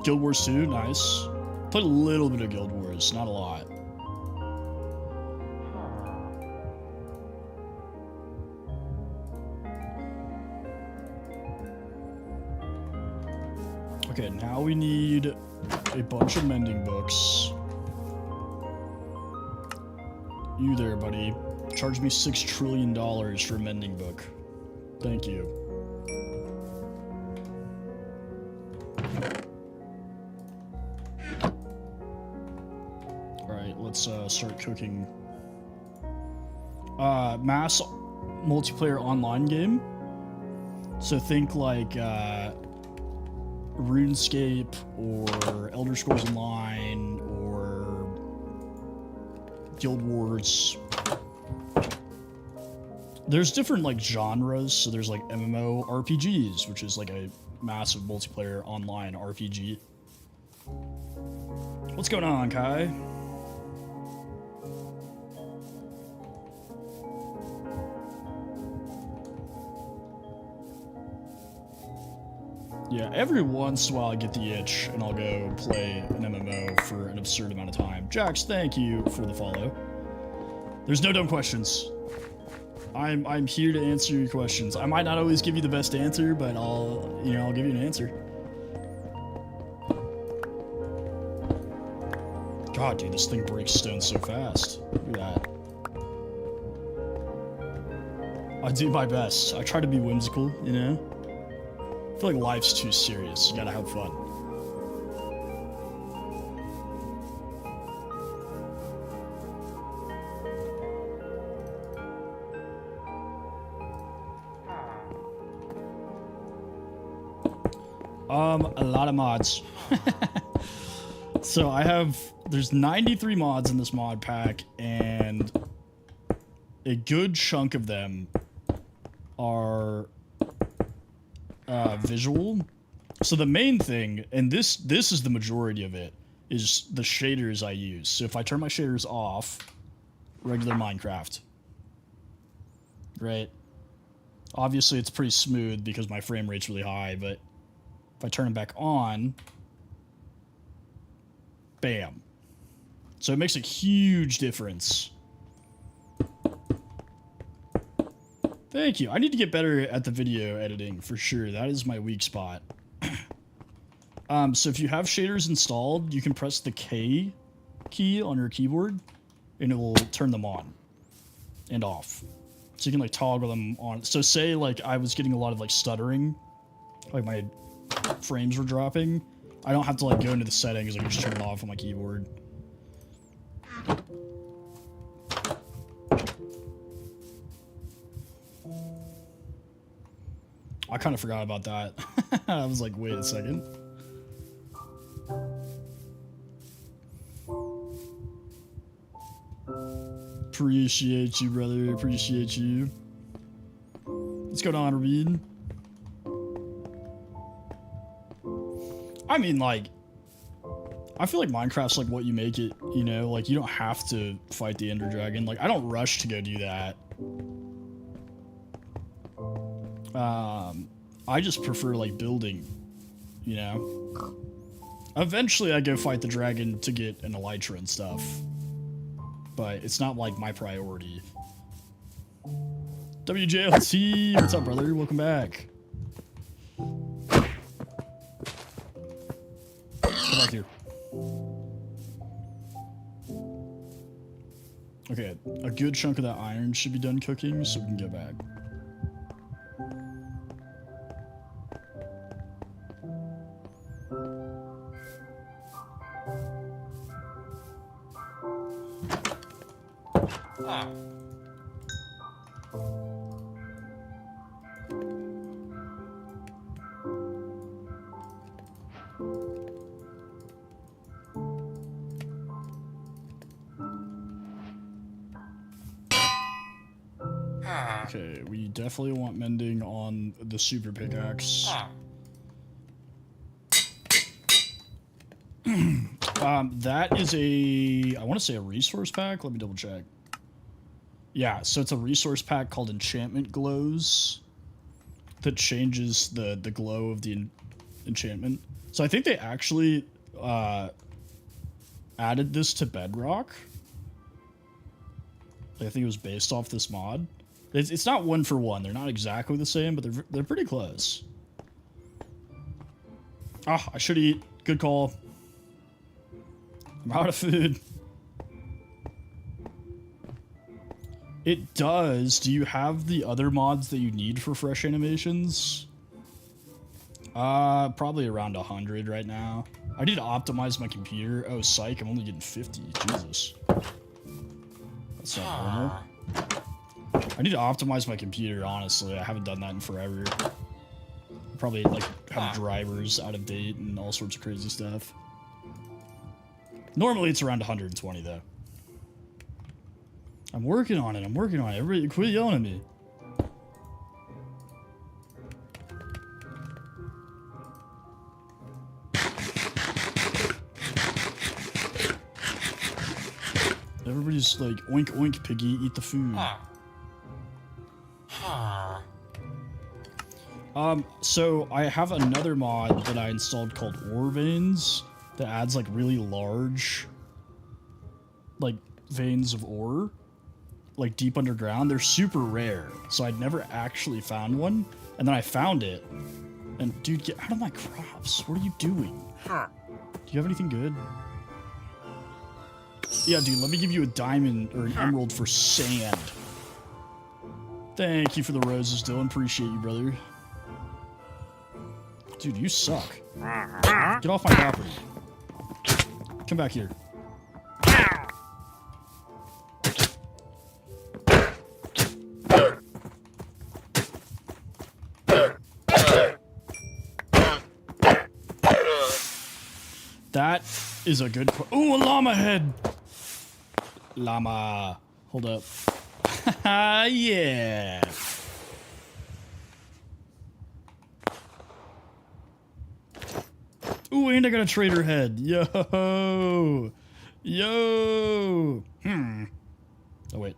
Guild Wars 2, nice. Played a little bit of Guild Wars, not a lot. Okay, now we need a bunch of mending books. You there, buddy. Charge me $6 trillion for a mending book. Thank you. Alright, let's start cooking. Mass multiplayer online game. So think like RuneScape or Elder Scrolls Online or Guild Wars. There's different like genres, so there's like MMO RPGs, which is like a massive multiplayer online RPG. What's going on, Kai? Yeah, every once in a while I get the itch and I'll go play an MMO for an absurd amount of time. Jax, thank you for the follow. There's no dumb questions. I'm here to answer your questions. I might not always give you the best answer, but I'll give you an answer. God, dude, this thing breaks stone so fast. Look at that. I do my best. I try to be whimsical, you know? I feel like life's too serious. You gotta have fun. A lot of mods. So there's 93 mods in this mod pack, and a good chunk of them are visual. So the main thing, and this is the majority of it, is the shaders I use. So if I turn my shaders off, regular Minecraft, right? Obviously it's pretty smooth because my frame rate's really high, but if I turn them back on, bam. So it makes a huge difference. Thank you. I need to get better at the video editing for sure. That is my weak spot. So if you have shaders installed, you can press the K key on your keyboard and it will turn them on and off. So you can like toggle them on. So say like I was getting a lot of like stuttering, like my frames were dropping. I don't have to like go into the settings. I can just turn it off on my keyboard. I kind of forgot about that. I was like, wait a second. Appreciate you, brother. Appreciate you. What's going on, Reed? I mean, like, I feel like Minecraft's like what you make it, you know? Like, you don't have to fight the Ender Dragon. Like, I don't rush to go do that. I just prefer, like, building, you know? Eventually, I go fight the dragon to get an elytra and stuff. But it's not, like, my priority. WJLT! What's up, brother? Welcome back. Come back here. Okay, a good chunk of that iron should be done cooking, so we can get back. Okay, we definitely want mending on the super pickaxe. That is I want to say a resource pack. Let me double check. Yeah, so it's a resource pack called Enchantment Glows that changes the glow of the enchantment. So I think they actually added this to Bedrock. I think it was based off this mod. It's not one for one. They're not exactly the same, but they're pretty close. Ah, I should eat. Good call. I'm out of food. It does. Do you have the other mods that you need for fresh animations? Probably around 100 right now. I need to optimize my computer. Oh, psych, I'm only getting 50. Jesus. That's not normal. I need to optimize my computer, honestly. I haven't done that in forever. Probably, like, have drivers out of date and all sorts of crazy stuff. Normally, it's around 120, though. I'm working on it. I'm working on it. Everybody quit yelling at me. Everybody's like, oink oink, piggy, eat the food. So I have another mod that I installed called Ore Veins that adds like really large, like veins of ore, like deep underground. They're super rare, so I'd never actually found one, and then I found it. And dude, get out of my crops! What are you doing? Do you have anything good? Yeah, dude, let me give you a diamond or an emerald for sand. Thank you for the roses, Dylan. Appreciate you, brother. Dude, you suck. Get off my property. Come back here. That is a good... Ooh, a llama head! Llama. Hold up. Yeah. Ooh, and I got a trader head. Yo. Yo. Oh, wait.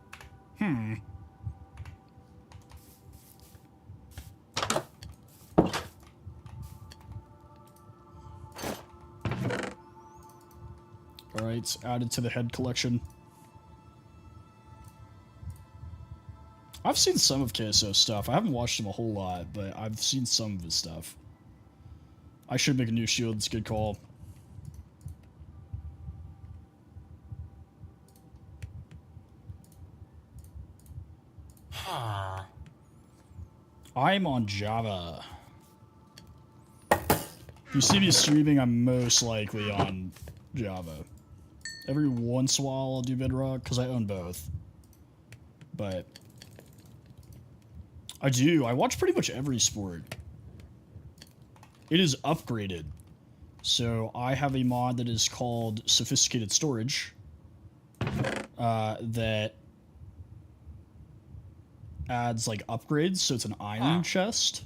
Alright, added to the head collection. I've seen some of KSO's stuff. I haven't watched him a whole lot, but I've seen some of his stuff. I should make a new shield. It's a good call. I'm on Java. If you see me streaming, I'm most likely on Java. Every once in a while I'll do Bedrock, because I own both. But I do. I watch pretty much every sport. It is upgraded. So I have a mod that is called Sophisticated Storage. That adds like upgrades. So it's an iron chest.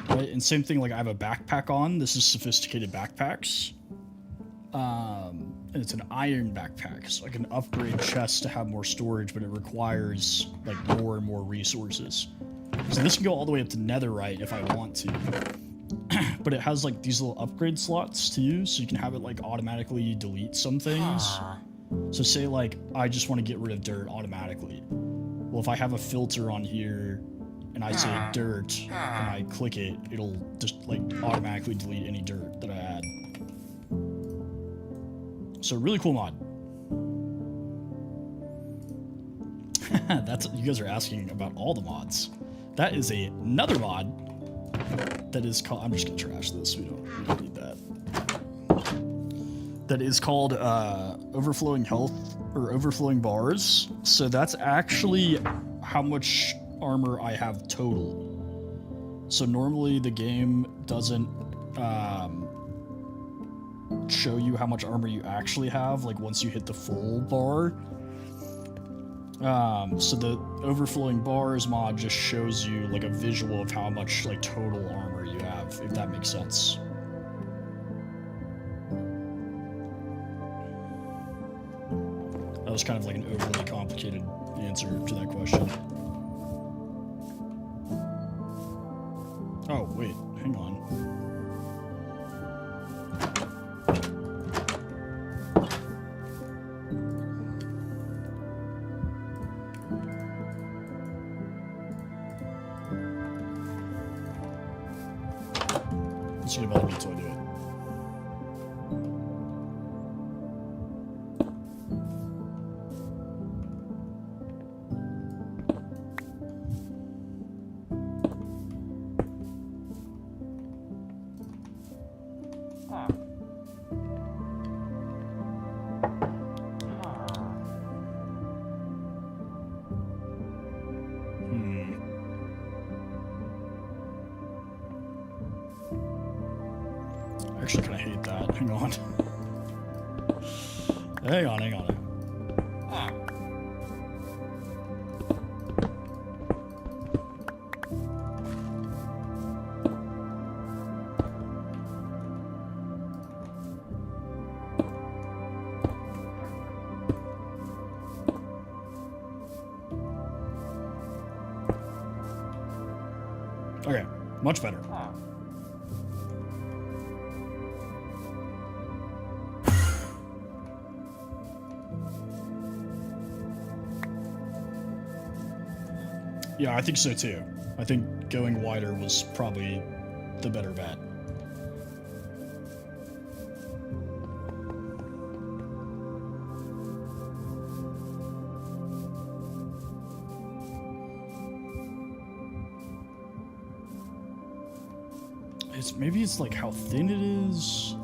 Right? And same thing, like I have a backpack on. This is Sophisticated Backpacks. And it's an iron backpack. So I can upgrade chests to have more storage, but it requires like more and more resources. So this can go all the way up to netherite if I want to. But it has like these little upgrade slots to use, so you can have it like automatically delete some things. So say like I just want to get rid of dirt automatically. Well, if I have a filter on here and I say dirt and I click it, it'll just like automatically delete any dirt that I add. So really cool mod. That's, you guys are asking about all the mods. That is another mod that is called, I'm just gonna trash this, we don't need that. That is called overflowing health or overflowing bars. So that's actually how much armor I have total. So normally the game doesn't show you how much armor you actually have, like once you hit the full bar. So the overflowing bars mod just shows you like a visual of how much like total armor you have, if that makes sense. That was kind of like an overly complicated answer to that question. Oh, wait, hang on. It's gonna bother me until I do it. I actually kind of hate that. Hang on. Hang on, hang on. Okay, much better. Yeah, I think so too. I think going wider was probably the better bet. Maybe it's like how thin it is.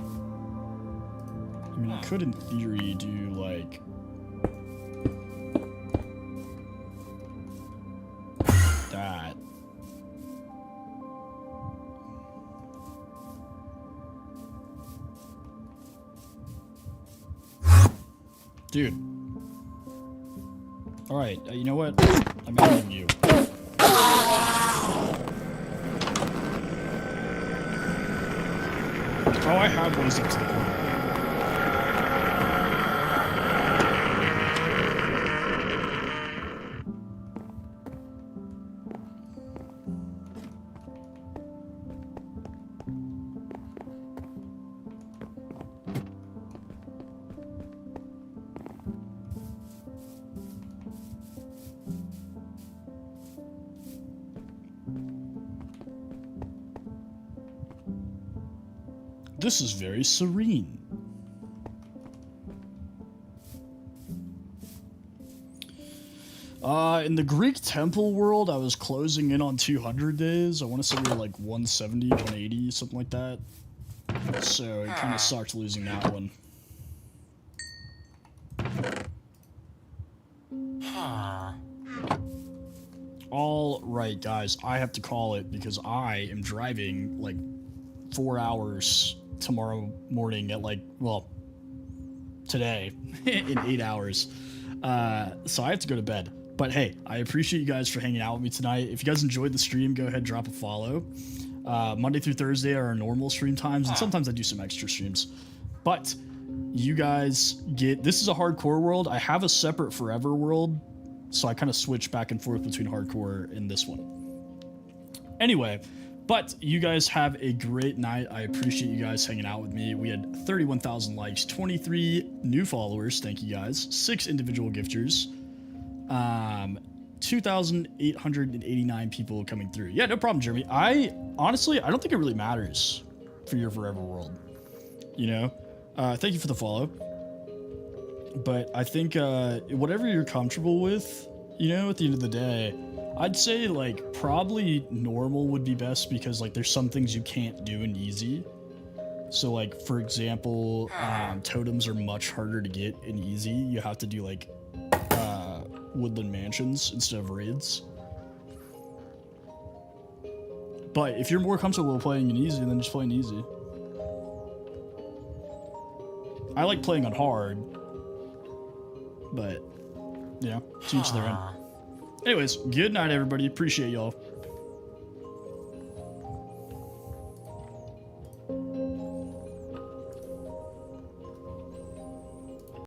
I mean, I could in theory do like that. Dude. Alright, you know what? I'm ending you. Oh, I have ways up to the corner. This is very serene. In the Greek temple world, I was closing in on 200 days. I want to say we were like 170, 180, something like that. So it kind of sucked losing that one. All right, guys, I have to call it because I am driving like 4 hours tomorrow morning at like, well, today in 8 hours. So I have to go to bed. But hey, I appreciate you guys for hanging out with me tonight. If you guys enjoyed the stream, go ahead and drop a follow. Monday through Thursday are our normal stream times, and sometimes I do some extra streams. But you guys get, this is a hardcore world. I have a separate forever world, so I kind of switch back and forth between hardcore and this one. Anyway, but you guys have a great night. I appreciate you guys hanging out with me. We had 31,000 likes, 23 new followers. Thank you guys. 6 individual gifters. 2,889 people coming through. Yeah, no problem, Jeremy. Honestly, I don't think it really matters for your forever world. You know? Thank you for the follow. But I think, whatever you're comfortable with, you know, at the end of the day, I'd say, like, probably normal would be best because, like, there's some things you can't do in easy. So, like, for example, totems are much harder to get in easy. You have to do, like, woodland mansions instead of raids. But if you're more comfortable playing in easy, then just playing easy. I like playing on hard, but, you know, to each their own. Anyways, good night, everybody. Appreciate y'all.